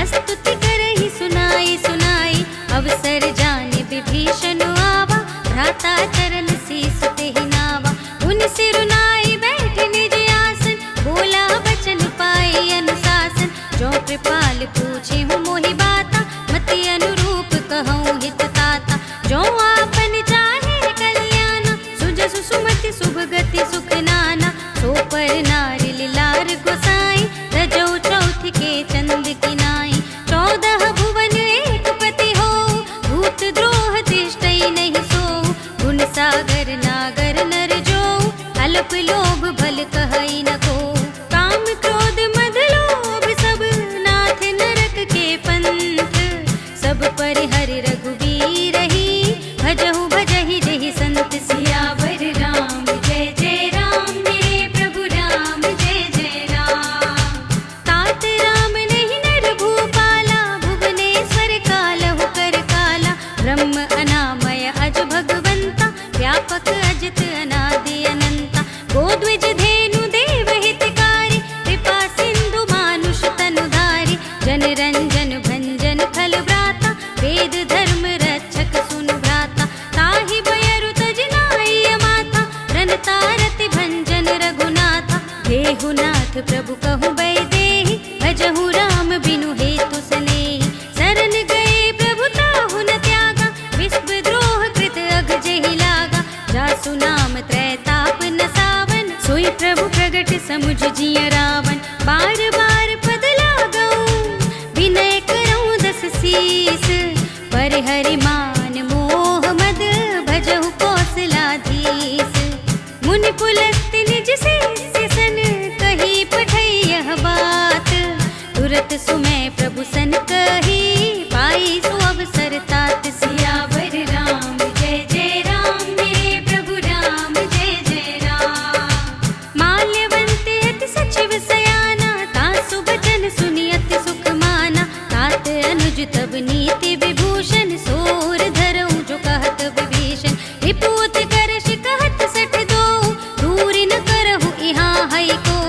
स्तुति करहि सुनाई सुनाई। अवसर जाने विभीषण आवा, भ्राता चरण शीस तेहि नावा। उन सिरुनाई बैठ निज आसन, बोला बचन पाए अनुशासन। जो कृपाल पूछे हूँ मोहि बाता, मति अनुरूप कहूँ हित ताता। जो आपन चाहे कल्याण, सुजसु सुमति शुभ गति सुख नाना। सो पर नारि लार गोसाई, रजौ चौथ के चंद की नाई। 14 भुवन एक पति हो, भूत द्रोह तिष्ठई नहीं सो। गुण सागर नागर नर जो, अल्प लोभ भल कहई न को। काम क्रोध मद लोभ सब, नाथ नरक के पंथ। सब पर हरि रघुबीर ही, भजहु भजहि जहि संत। सियावर राम जय जय राम, मेरे प्रभु राम जय जय राम। तात राम नहीं नर भूपाला, भुवनेश्वर कालहु कर काला। ब्रह्म अनामय अज भगवंता, व्यापक अजित अनादि अनंता। गोद्विज धेनु देव हितकारी, कृपा सिंधु मानुष तनुधारी। जन रंजन भंजन खल व्राता, वेद धर्म रक्षक सुन भ्राता। ताहि बयरु तज नाई माथा, रनता रति भंजन रघुनाथा। देहु नाथ प्रभु कहु बै देहि, भजहु राम बिनु हेतु सनेहि। शरण गए प्रभु ताहु न त्यागा, विश्व द्रोह कृत अघ जेहि लागा। जासु नाम त्रैताप न सावन, सोई प्रभु प्रगट समुझ जिय रावण। बार बार पद लागऊं, विनय करऊं दस शीस। पर हरि मान मोह मद, भजहु कौशलाधीश। मुनि पुलस्त्य निज शिष्य सन, कही पठई यह बात। तुरत सुमय प्रभु सन कही, पाई सु अवसर तात। सियावर राम जय जय राम, मेरे प्रभु राम जय जय राम। माल्यवंत अति सचिव सयाना, तासु बचन सुनि अति सुख माना। तात अनुज तब नीति विभूषण, सोर धरऊं जो कहत विभीषण। रिपुत करश कहत सठ दो, दूर न करहु इहाँ हई को।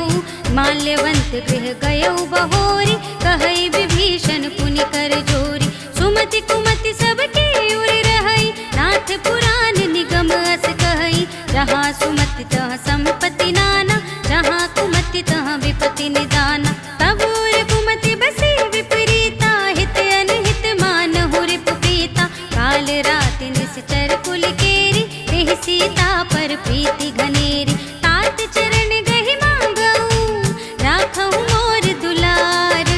माल्यवंत गृह गयऊ बहोरी, कहई विभीषण पुनि कर जोरी। सुमति कुमति सबके उर रहई, नाथ पुराण निगम अस कहई। जहाँ सुमति तहाँ संपत्ति नाना, जहाँ कुमति तहाँ विपत्ति निदाना। तब उर कुमति बसी विपरीता, हित अनहित मानहु रिपु प्रीता। काल राति निश्चर कुल केरी, तेहि सीता पर प्रीति घनेरी। तात चरण गहि मांगऊं, राखहु मोर दुलार।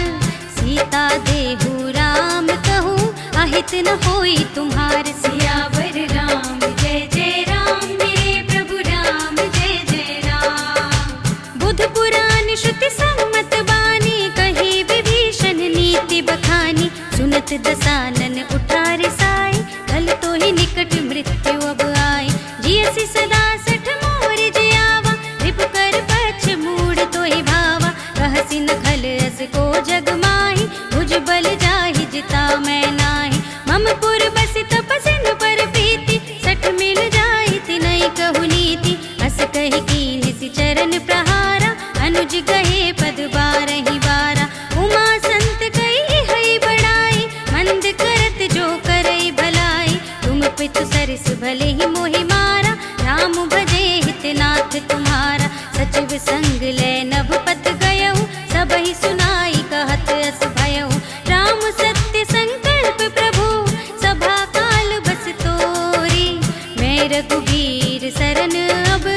सीता देहु राम कहूँ, अहित न होई तुम्हार। सियावर राम जय जय राम, मेरे प्रभु राम जय जय राम। बुध पुराण श्रुति सम्मत बानी, कही विभीषण नीति बखानी। सुनत दसानन उठारे साई, खल तो ही निकट मृत्यु अब आई। जियसि सदा सठ मोर जियावा, रिपु कर पक्ष मूढ़ तो ही भावा। कहसि न खल अस को जग माही, भुज बल जाहि जिता मैं नाही। मम पुर बसि तपसिन पर प्रीति, सठ मिल जाहि तिनहि कहु नीति। अस कहि कीन्हि चरण प्रहारा, अनुज कहे पद बारहि बारा। उमा संत कही हई बड़ाई, मंद करत जो करई भलाई। तुम पितु सरस भले ही मोहि मारा, राम भजे हित नाथ तुम्हारा। सचिव संग ले नभ पत गयऊ, सबहि सुनाई कहत अस भयऊ। राम सत्य संकल्प प्रभु, सभा काल बस तोरी। मैं रघुबीर सरन अब,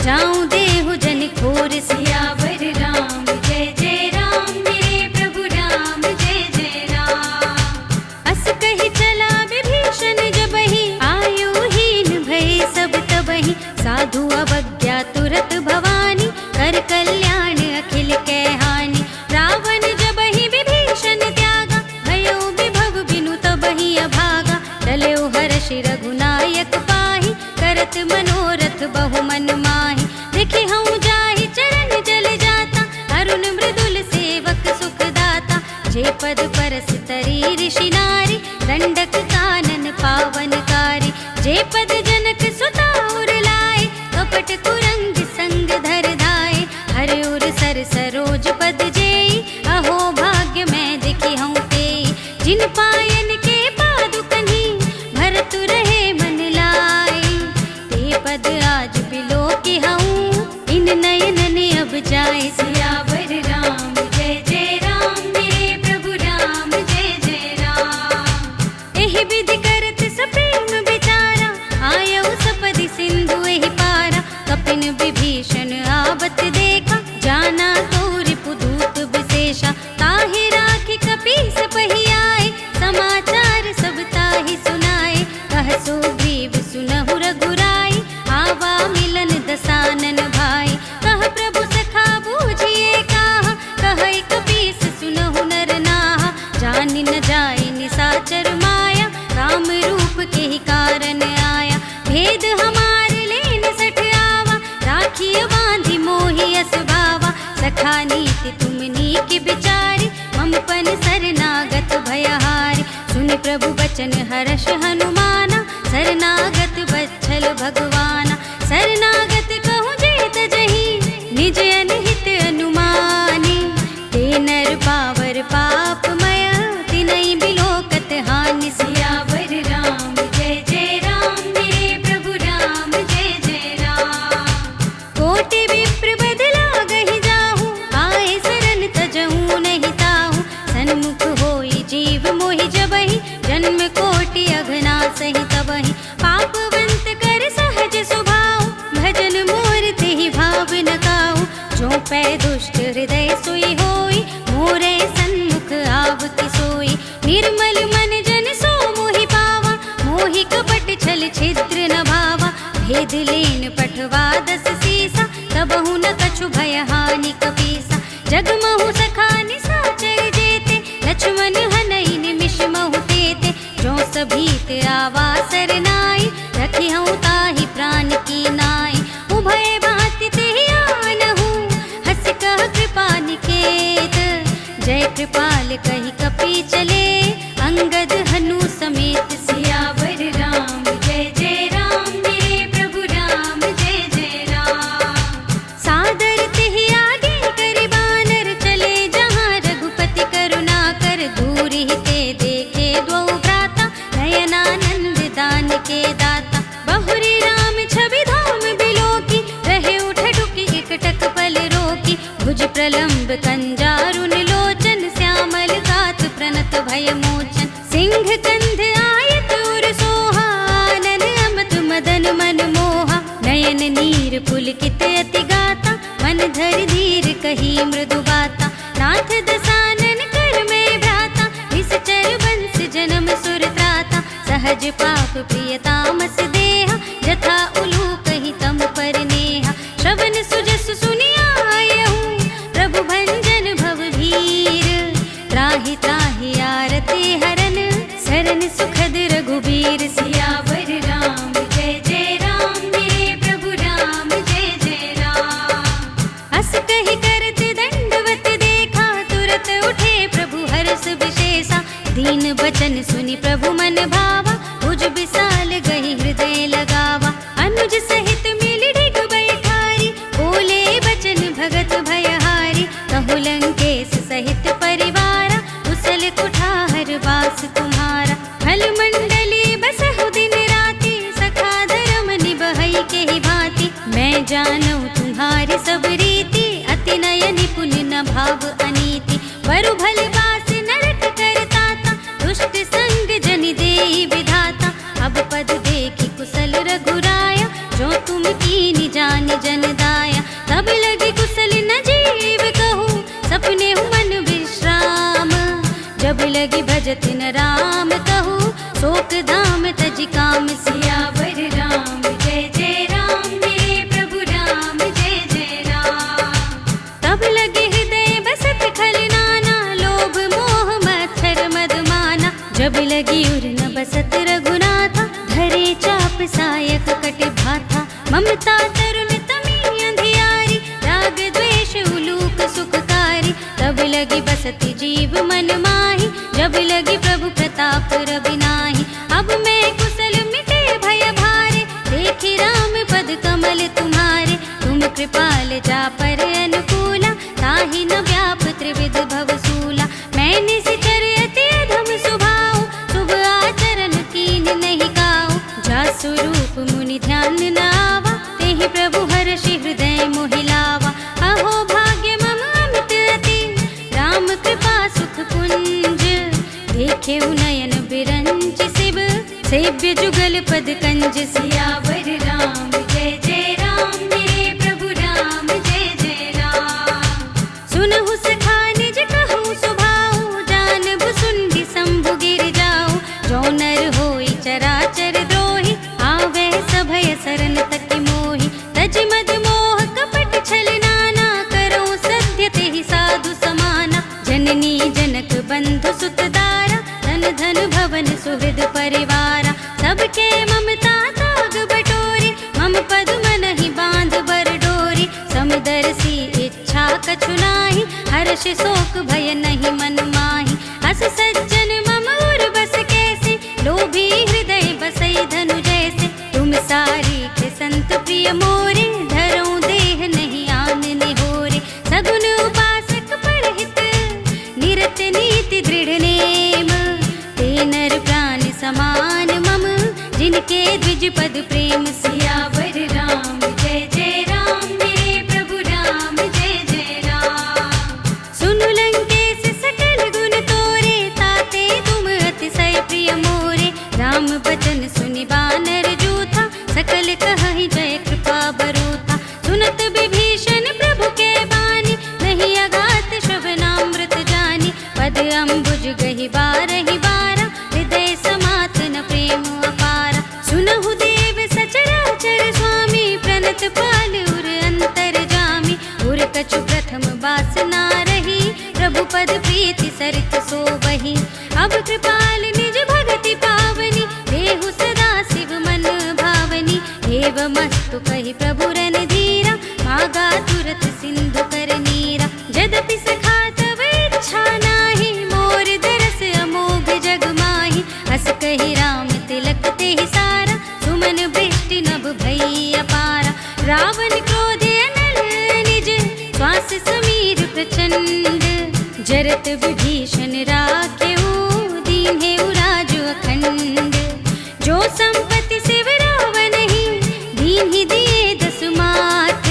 जाऊं देहु जन खोर। सियावर राम जय जय राम, मेरे प्रभु राम जय जय राम। अस कही चला विभीषण जबहि, आयुहीन भय सब तबहि। साधु अवज्ञा तुरत भवानी, कर कल्याण अखिल कै हानि। रावण जबहि विभीषण त्यागा, भयो विभव बिनु तबहि अभागा। टलयो हर्षि रघुनायक पाहि, करत मनोरथ बहु मन माहि। देखि हऊँ जाहि चरण जल जाता, अरुण मृदुल सेवक सुख दाता। जे पद परस तरी ऋषि नारी, गंडक कानन पावनकारी। जे पद जनक सुता उर लाए, कपट कुरंग संग धर धाए। हर उर सर सरोज पद जेई, अहो भाग्य मैं देखी हूँ तेई। जिन पायन के पादुकन्ही, भरत रहे मन लाए। ते पद आज बिलो के हूँ, इन नयन ने अब जाए। सियावर राम जय जय राम, मेरे प्रभु राम जय जय राम। एहि विधि करत सप्रेम विचारा, आयौ सपदि सिंधु एहि पारा। कपिन विभीषण आवत देखा, जाना तो रिपुदूत विशेषा। ताहि राखि कपीस पहियाए, समाचार सब ताहि सुनाए। कह सुग्रीव सुनहु रघुराई, आवा मिलन दसानन भाई। कह प्रभु सखा बूझिए काहा, कहै कपीस सुनहु नर नाहा। जानि न जाय निसाचर माया, राम रूप के ही कारण आया। भेद हमार लेन सठ आवा, राखिय बांधि मोहि अस भावा। सखा नीति तुम नीक बिचारी, मम पन शरणागत भयहारी। सुनि प्रभु बचन हर्ष हनुमाना, शरणागत बच्छल भगवाना। शरणागत कहूँ जेत जहीं, निज अनहित अनुमानी। ते नर पावर पापमय, तिनहि बिलोकत हानि। सियावर राम जय जय राम, मेरे प्रभु राम जय जय राम। कोटि विप्र बदला गहि जाहू, आए शरण तजहू नहीं ताहू। सन्मुख होई जीव मोहि जबहि, जन्म कोटि अघना सहि तबहि। पापवंत कर सहज स्वभाव, भजन मोर तेहि भाव न काहू। जो पै दुष्ट हृदय सोई होई, मोरे सन्मुख आवति सोई। निर्मल मन जन सो मोहि पावा, मोहि कपट छल छिद्र न भावा। भेद लेन पठवा दस सीसा, तबहु न कछु भय हानि कपीसा। जगमहु सखा निसाचर जेते, लक्ष्मण हनई निमिष महु तेते। जो सभीत आवा सरनाई, रखी हूँ ताहि प्राण की नाई। उभय भांति तेहि आनहु, हस कह कृपा निकेत। जय कृपाल कहि कपि चले, अंगद हनु समेत। सियावर राम जय जय राम, मेरे प्रभु राम जय जय राम। सादर तेहि आगे करि बानर, चले जहाँ रघुपति करुणा कर। दूर ही ते देखे द्वौ भ्राता, नयनानंद दान के दाता। बहुरी राम छवि धाम बिलोकी, रहे उठ डुकी एकटक पल रोकी। भुज प्रलंब कंजारुन लोचन, श्यामल गात प्रणत भय मोचन। सिंह कंध आयत उर सोहा, आनन अमत मदन मन मोहा। नयन नीर पुलकित अति गाता, मन धरि धीर कही मृदु बाता। नाथ दसानन कर में भ्राता, निश्चर बंस जन्म सुर त्राता। सहज पाप प्रिय तामस देहा, जथा उलूक ही तम पर नेहा। श्रवण सुजस सुनि आयहूँ, प्रभु भंजन भव भीर। त्राहि त्राहि आरती हरन, शरण सुखद रघुबीर। सियावर राम जय जय राम, मेरे प्रभु राम जय जय राम। अस कहि करत दंडवत देखा, तुरत उठे प्रभु हर्ष विशेषा। दीन बचन सुनि प्रभु मन भावा, भुज विशाल गहि हृदय लगावा। अनुज सहित मिलि ढिग बैठारी, बोले बचन भगत भयहारी। कहु लंकेश सहित परिवारा, कुशल कुठार वास तुम्हारा। फल मंडली बसहु दिन राति, सखा धर्म निबहै के ही भांति। मैं जानू तुम्हारी सब रीति, अति नय निपुण न भाव अनीति। वरु भल बास नरक करताता, दुष्ट संग जन देहि विधाता। अब पद देखि कुशल रघुराया, जो तुम कीनि जानि जन दाया। तब लगी कुशल न जीव कहूँ, सपने मन विश्राम। जब लगी भजत न राम कहूँ, शोक धाम तज काम। सियावर राम जय जय राम, मेरे प्रभु राम जय जय राम। तब लगे हृदय बसत खल नाना, लोभ मोह मच्छर मद माना। जब लगी उर न बसत रघुनाथा, धरे चाप सायक कट भाथा। ममता तरुण तमी अंधियारी, राग द्वेष उलूक सुखकारी। तब लगी बसत जीव मन माही, जब लगी प्रभु प्रताप रविना। कृपाल जा पर अनुकूला, ताहि न व्याप त्रिविध भवसूला। मैंने सिचर अति अधम स्वभाव, शुभ आचरण कीन नहीं काऊ। जा स्वरूप मुनि ध्यान न आवा, तेहि प्रभु हर्षि हृदय मोहि लावा। अहो भाग्य मम अमित अति, राम कृपा सुख पुंज। देखे नयन बिरंच शिव, सेव्य जुगल पद कंज। सियावर राम जय जय राम, मेरे प्रभु राम जय जय राम। सुनहु सखा निज कहूँ सुभाऊ, जानब सुनहि शंभु गिर जाऊ। जो नर होई चराचर द्रोही, आवे सभय सरन तकि मोहि। तज मद मोह कपट छल नाना, करो सत्य तेहि साधु समाना। जननी जनक बंधु सुत दारा, धन धन भवन सुहृद परिवारा। सबके ममता ताग बटोरी, मम पद मनहि बांध बर डोरी। समदर्शी इच्छा कछु नाही, हर्ष शोक भय नहीं मन माही। अस सज्जन मम उर बस कैसे, लोभी हृदय बसई धनु जैसे। तुम सारी के संत प्रिय मोरे, धरो देह नहीं आन निहोरे। सगुन उपासक परहित, निरत नीति दृढ़ नेम। ते नर प्राण समान मम, जिनके द्विज पद प्रेम। सियावर राम जय जय राम, मेरे प्रभु राम जय जय राम। सुनु लंकेश सकल गुण तोरे, ताते तुम अतिशय प्रिय मोरे। राम बचन सुनि बानर जूथा, सकल कहहि जय कृपा बरूथा। सुनत विभीषण प्रभु के बानी, नहीं अगात श्रवणामृत जानी। पद अम्बुज गहि बारहि बारा, हृदय समातन प्रेम अपारा। सुनहु देव सचराचर स्वामी, प्रणत पाल उर अंतर जामी। उर कछु प्रथम वासना रही, प्रभु पद प्रीति सरित सोबहि। अब कृपाल निज भगति पावनी, देहु सदा शिव मन भावनी। एवमस्तु कहि प्रभु रन धीरा, मागा तुरत सिंधु कर नीरा। यद्यपि सखा तव इच्छा नाही, मोर दरस अमोघ जग माही। अस कहि राम तिलक तेहि सारा, सुमन वृष्टि नभ भई अपारा। रावण क्रोधे अनल निज, श्वास समीर प्रचंड। जरत विभीषण राखेऊ, दीन्हेउ राजु अखंड। जो संपत्ति शिव रावणहि, दीन्हि दिए दसु माथ।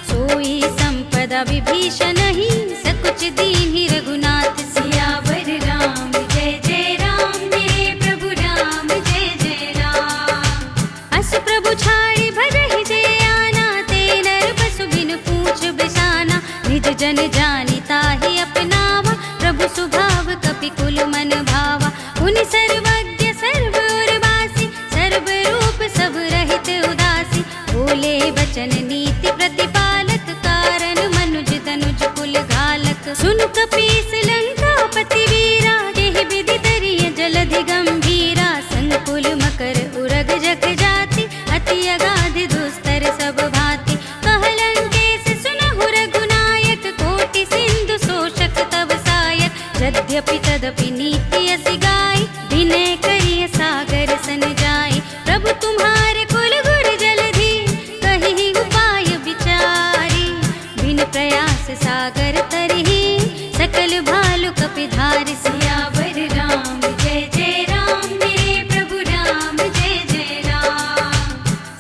सोई संपदा विभीषण ही, सकुच दीन्हि रघुनाथ। सियावर राम जय जय राम, मेरे प्रभु राम जय जय राम। अस प्रभु छाड़ि भजहि जय आना, ते नर बसु बिनु पूछ बिसाना। निज जन जानि ताहि अपनावा, प्रभु स्वभाव कपि कुल मन भावा। पुनि सर्वज्ञ सर्व उर्वासी, सर्व रूप सब रहित उदासी। बोले वचन नीति प्रतिपालक, कारण मनुज तनुज कुल घालक। सुन कपीस लंकापति वीरा, केहि विधि तरिय जलधि गंभीरा। संकुल मकर उरग जग जाति, अति अगाध दुस्तर सब भांति। कह लंकेश सुनहु रघुनायक, कोटि सिंधु शोषक तव सायक। यद्यपि तदपि नीति असि गाय, विनय करिय सागर सन जाय। प्रभु तुम्हारे कुल गुर जलधि, कहि उपाय विचारी। बिन प्रयास सागर तरहि, सकल भालु कपिधारि। सियावर राम जय जय राम, मेरे प्रभु राम जय जय राम।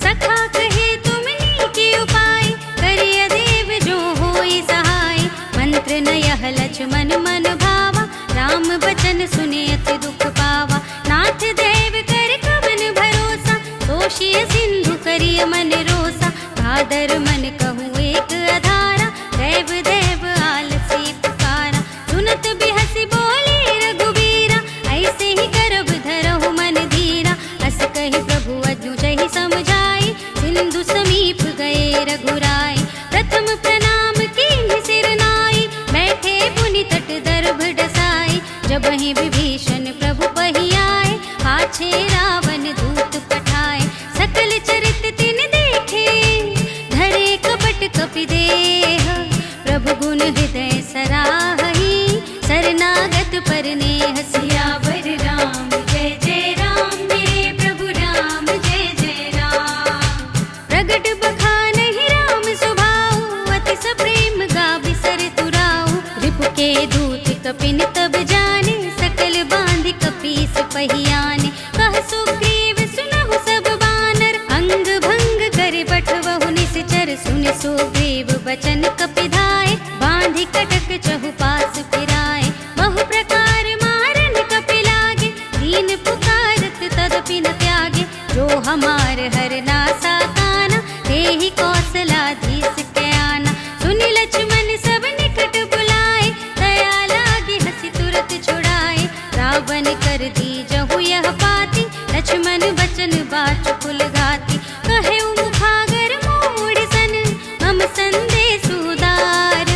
सखा कहे तुम नीकी उपाय, करिय देव जो होई सहाय। मंत्र नयह लक्ष्मण मन भावा, राम बचन सुने अति दुख पावा। नाथ देव कर कवन भरोसा, तोषिय सिंधु करिय मन रोसा। भादर मन कहूँ एक अधारा, देव देव आलसी पुकारा। सुनत बिहसी बोले रघुबीरा, ऐसे ही करब धरहु मन धीरा। अस कहि प्रभु अजु जहि समझाई, सिंधु समीप गए रघुराई। प्रथम प्रणाम कीन्हि सिर नाई, बैठे पुनि तट दर्भ डसाई। जबहि विभीषण प्रभु पहि आए, पाछे रावण दूत पठाए। सकल चरित तिन देखे, धरे कपट कपि देह। प्रभु गुण हृदय सराहहि, शरणागत पर नेह। सियावर राम जय जय राम, मेरे प्रभु राम जय जय राम। प्रगट बखानहि राम स्वभाव, कह सुग्रीव सुनहु सब बानर, अंग भंग करे बठवहु निश्चर। सुन सुग्रीव बचन कपिधाय, बांधि कटक चहुपास फिराए। बहु प्रकार मारन कपि लागे, दीन पुकारत तदपि न त्यागे। जो हमार हर नासा काना, तेहि कौशलाधीश के आना। सुनि लक्ष्मण सब निकट बुलाए, दया लागी हंसी तुरत छुड़ाए। रावण कर दीजहु यह पाती, लक्ष्मण बचन बाच कुल घाती। कहे मुखागर मोड़ सन, हम संदेश उदार।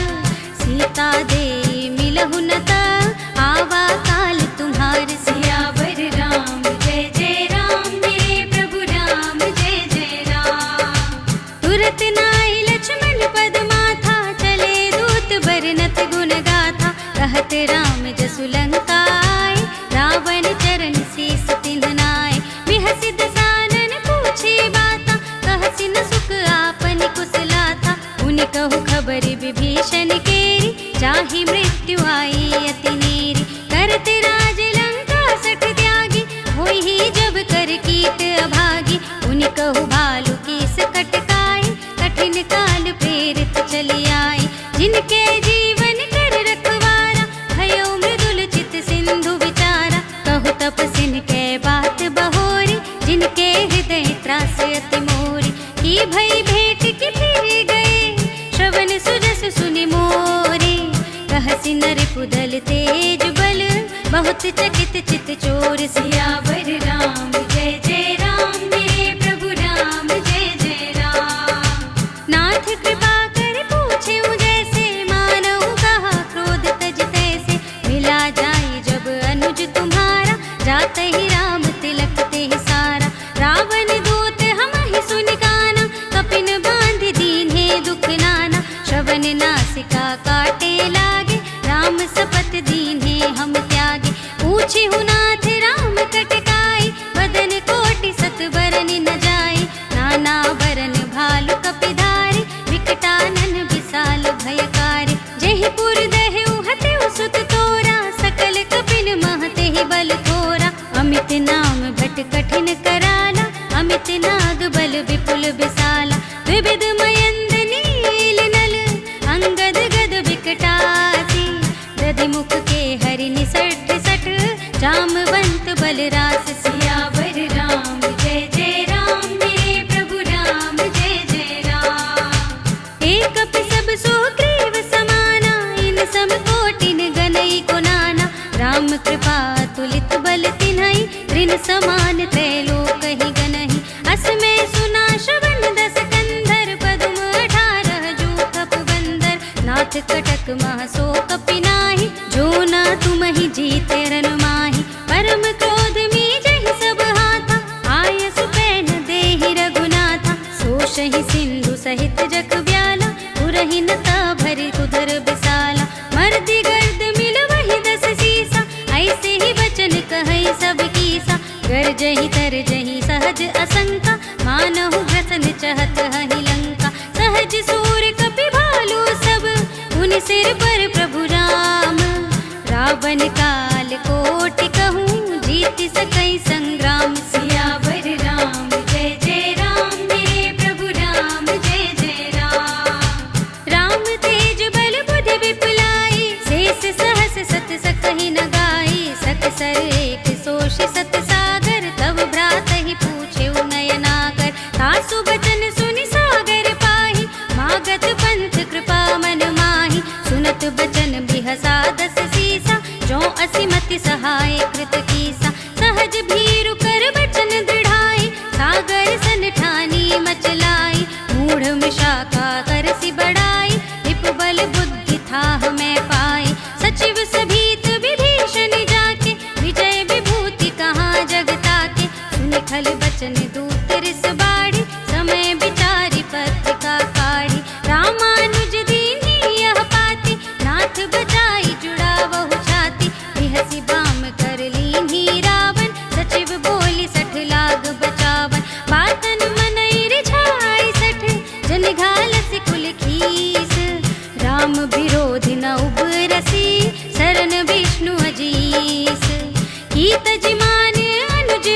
सीता दे मिलहु न ता, आवा काल तुम्हार। सियावर राम जय जय राम, मेरे प्रभु राम जय जय राम। तुरत नाई लक्ष्मण पद माथा, चले दूत बरनत गुण गाथा। कहत राम जसु लंका आए, रावण चरण शीस तिन्ह नाय। बिहसि दसानन पूछे बाता, कहसि न सुख आपन कुशलाता। उनि कहु खबर विभीषण केरी, चाहि मृत्यु आई अति नेरी। करत राज लंका सठ त्यागी, होई जब कर कीट अभागी। उनि कहु भालु कीस कटकाई, कठिन काल प्रेरित चली आई। जिनके जीवन कर रखवारा, भयो मृदुल चित सिंधु विचारा। कहु तपसिन के बात बहोरी, जिनके हृदय त्रास अति मोरी। की भई भेंट की फिर गए, श्रवण सुजस सुनि मोरे। कहसि नर पुदल तेज बल, बहुत चकित चित चोर। सियावर राम जय जय राम, मेरे प्रभु राम जय जय राम। नाथ कृपा कर पूछे जैसे, मानहु कहा क्रोध तज तैसे। मिला जाए जब अनुज तुम्हारा, जाते ही राम तिलक ते सारा। रावण दूत हमहि सुनि काना, कपिन बांध दीन्हे दुख नाना। श्रवण नासिका काटे लागे, राम सपत दीन्हे हम त्यागे। पूछिहु नाथ राम कटकाई, बदन कोटि सत बरन न जाए। नाना बरन भालु कपिधारी, विकटानन विशाल भयकारी। जेहि पुर दहेउ हतेउ सुत तोरा, सकल कपिन महतेहि बल थोरा। अमित नाम भट कठिन कराला, अमित नाग बल विपुल विशाला। विविध मयंद नील नल, अंगद गद विकटासी। दधि मुख के हरि निसठ सठ, जामवंत बलरास। सियावर राम जय जय राम, मेरे प्रभु राम जय जय राम। एक कपि सब सुग्रीव समाना, इन सम कोटिन गनई को नाना। राम कृपा तुलित बल तिन्हई, ऋण समान त्रैलोक ही गनहि। अस में सुना श्रवण दस कंधर, पदुम 18 जूथप बंदर। नाथ कटक मह सो कपि नाहि, जो ना तुम ही जीते रन माहि। परम क्रोध मीजहि सब हाथा, आय सुपैन देहि रघुनाथा। सोषहि सिंधु सहित जग व्याला, पुरहि न ता भरि उदर विशाला। मर्दि गर्द मिलवहि 10 सीसा, ऐसे ही बचन कहै सब कीसा। गरजहि तरजहि सहज असंका, मानहु ग्रसन चहत हहि लंका। सहज सूर कपि भालु सब, उनि सिर पर प्रभु राम। रावण काल कोटि कहूँ, जीत सकै संग्राम। सियावर राम जय जय राम, मेरे प्रभु राम जय जय राम। राम तेज बल बुद्धि विपुलाई, शेष सहस सत सकहि न गाई। सत सर एक सोषि सत सागर, तब भ्रातहि पूछे नयनाकर। तासु बचन सुनि सागर पाहि, मागत पंथ कृपा मन माहि। सुनत बचन बिहसा 10 सीसा, जो असिमति सहाय कृत कीसा। सहज भीरु कर बचन दृढ़ाई, सागर सन ठानी मचलाई। मूढ़ मिशाका करसि बढ़ाई, विपुबल बुद्धि थाह मैं पाई। सचिव सभीत विभीषण जाके, विजय विभूति कहाँ जग ताके। सुनि खल बचन दूत रिस बाढ़ी, समय विचारी पत्रिका काढ़ी। रामानुज दीन्ही यह पाती, नाथ बचाई जुड़ावहु छाती। बिहसि बाम कर लीन्ही रावण, सचिव बोली 60 लाग बचावन। बातन मनई रिझाई 60, जन घालसि कुल खीस। राम विरोधि न उबरसी, शरण विष्णु अजीस। की तजमान अनुज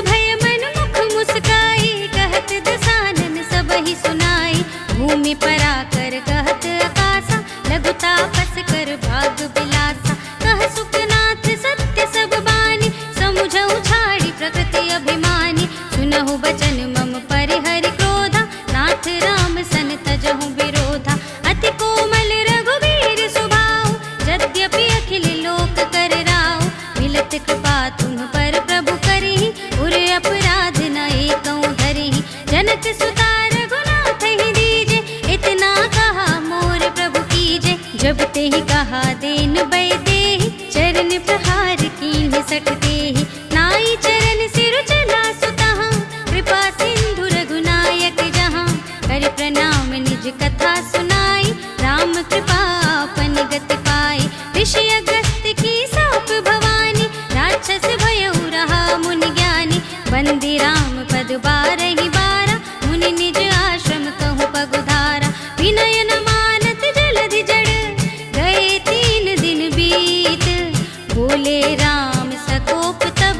भय मन मुख मुस्काई, कहत दसानन सबहि सुनाई। भूमि पर आकर कहत आकाशा, लघु तापस कर भाग बिलासा। कह सुखनाथ सत्य सब बानी, समुझऊ छाड़ी प्रकृति अभिमानी। सुनहु बचन मम परिहरि क्रोधा, नाथ राम सन तजहु विरोधा। अति कोमल रघुवीर स्वभाव, यद्यपि अखिल लोक कर राव। मिलत कृपा तुम पर प्रभु करहि, उर अपराध न एकौ धरहि। जनक सुता रघुनाथ ही दीजे, इतना कहा मोर प्रभु कीजे। जब ते ही कहा देन बै देहि, चरण प्रहार कीन्ह सठ देहि। नाई चरण सिर चला सुतहा, कृपा सिंधु रघुनायक जहाँ। कर प्रणाम निज कथा सुनाई, राम कृपा आपन गति पाई। ऋषि अगस्त्य की साप भवानी, राक्षस भयउ रहा मुनि ज्ञानी। बंदी राम पद बारहि बारा, मुनि निज आश्रम कहु पगुधारा। विनय न मानत जलधि जड़, गए 3 दिन बीत। बोले राम सकोप तब,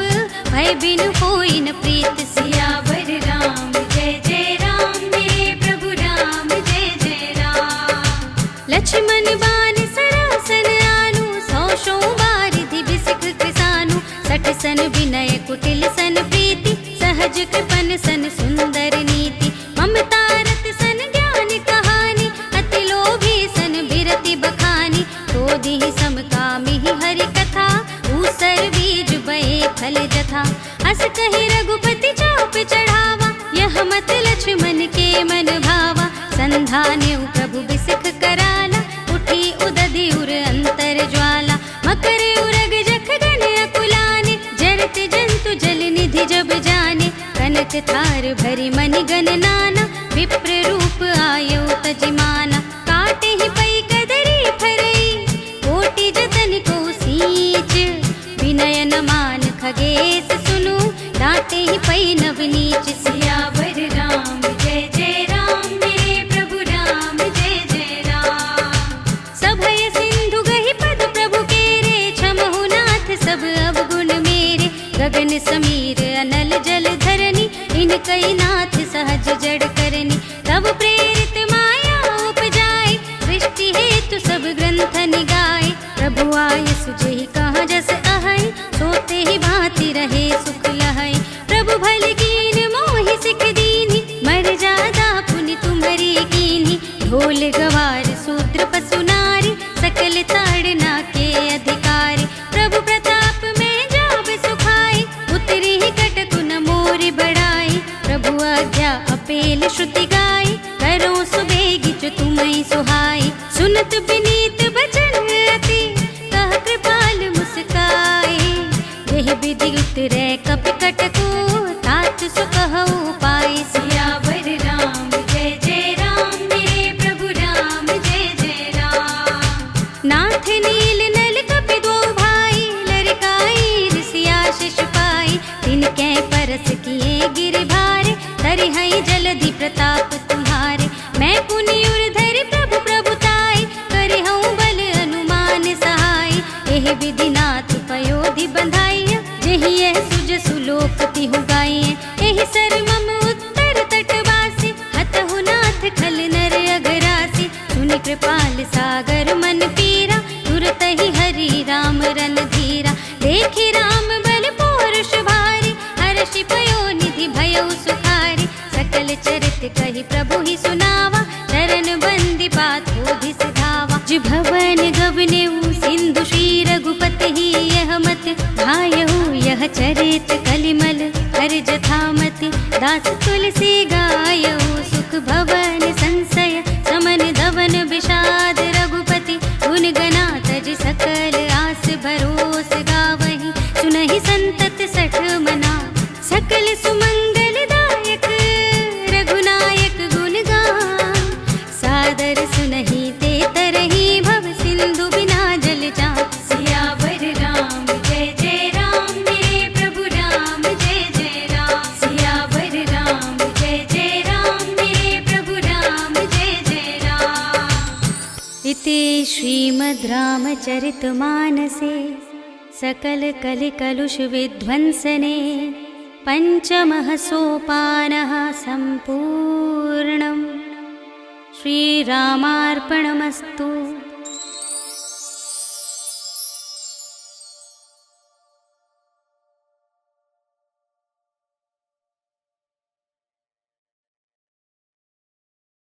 भय बिनु होई न प्रीत। सियावर राम जय जय राम, मेरे प्रभु राम जय जय राम। लक्ष्मण बान सरासन आनु, 100 बारिधि बिसिख कृसानु। 60 सन विनय कुटिल सन प्रीति, सहज कृपन सन सुंदर नीति। ममता रत सन ज्ञान कहानी, अति लोभी सन बिरति बखानी। क्रोधि समकामी हरि कथा, ऊसर बीज बए फल जथा। अस कहि रघुपति चाप चढ़ावा, यह मत लक्ष्मण के मन भावा। संधान्यु प्रभु बिसिख कराला, उठी उदधि उर अंतर ज्वाला। मकर उरग जख गन अकुलाने, जरत जंतु जल निधि जब जाने। कनक थार भरी मनि गन नाना, विप्र रूप आयो तजिमाना। काटे ही पई कदरी फरई, कोटि जतन को सींच। विनय न मान खगेश सुनु, डांटे ही पई नव नीच। सियावर राम जय जय राम, मेरे प्रभु राम जय जय राम। सभय सिंधु गहि पद प्रभु केरे, क्षमहु नाथ सब अवगुण मेरे। गगन समीर अनल जल धरनी, इनकई नाथ सहज जड़ करनी। तब प्रेरित माया उपजाए, सृष्टि हेतु सब ग्रंथ निगाए। प्रभु आय सुजेहि कहाँ जस अहै, सोते ही भांति रहे सुख लहै। प्रभु भल कीन मोहि सिख दीन्हि, मर जादा पुनि तुम्हरी कीन्हि। ढोल गवार सूत्र पशु नारी, सकल ताड़ना के अधिकारी। प्रभु प्रताप में जाब सुखाई, उतरी ही कटकु न मोरि बढ़ाई। प्रभु आज्ञा अपेल श्रुति गाई, करो सुबेगी जो तुम्हें सुहाई। सुनत विनीत बचन अति, कह कृपाल मुस्काई। यह विधि उतरै कपि कटकु, तात सुकहु पाई। सियावर राम जय जय राम, मेरे प्रभु राम जय जय राम। नाथ नील नल कपि दो भाई, लरिकाई ऋषिया शिष पाई। तिनकै परस किए गिर भारे, धरिहै जलधि प्रताप तुम्हारे। मैं पुनि उर धरि प्रभु प्रभुताई, करिहउँ बल अनुमान सहाय। एह विधि नाथ पयोधि बंधाइय, जेहि यह सुज सुलोक तिहु गाइय। एहि सर मम उत्तर तटवासी, हतहु नाथ खल नर अगरासी। सुनि कृपाल सागर मन पीरा, तुरत ही हरि राम रन धीरा। देखि राम बल पौरुष भारी, हर्षि पयो निधि भयउ सुखारी। सकल चरित कहि प्रभु ही सुनावा, चरण बंदी पाथोधि सिधावा। जिभ भवन गवनेउ सिंधु श्री रघुपति ही, यह मत भायहु यह चरित कलिमल हर जथामति। दास तुलसी गायहु सुख भवन संशय, समन धवन विषाद रघुपति। गुण गना तज सकल आस भरोस गावहि, सुनहि संतत सठ मना। सकल सुमंगल दायक, रघुनायक गुण गान। सादर सुनहि ते तरहि, भव सिंधु बिना जल जान। सियावर राम जय जय राम, मेरे प्रभु राम जय जय राम। सियावर राम जय जय राम, मेरे प्रभु राम जय जय राम। इति श्रीमद् रामचरितमानसे सकल कलि कलुष विध्वंसने, पञ्चमः सोपानः सम्पूर्णम्। श्रीरामार्पणमस्तु।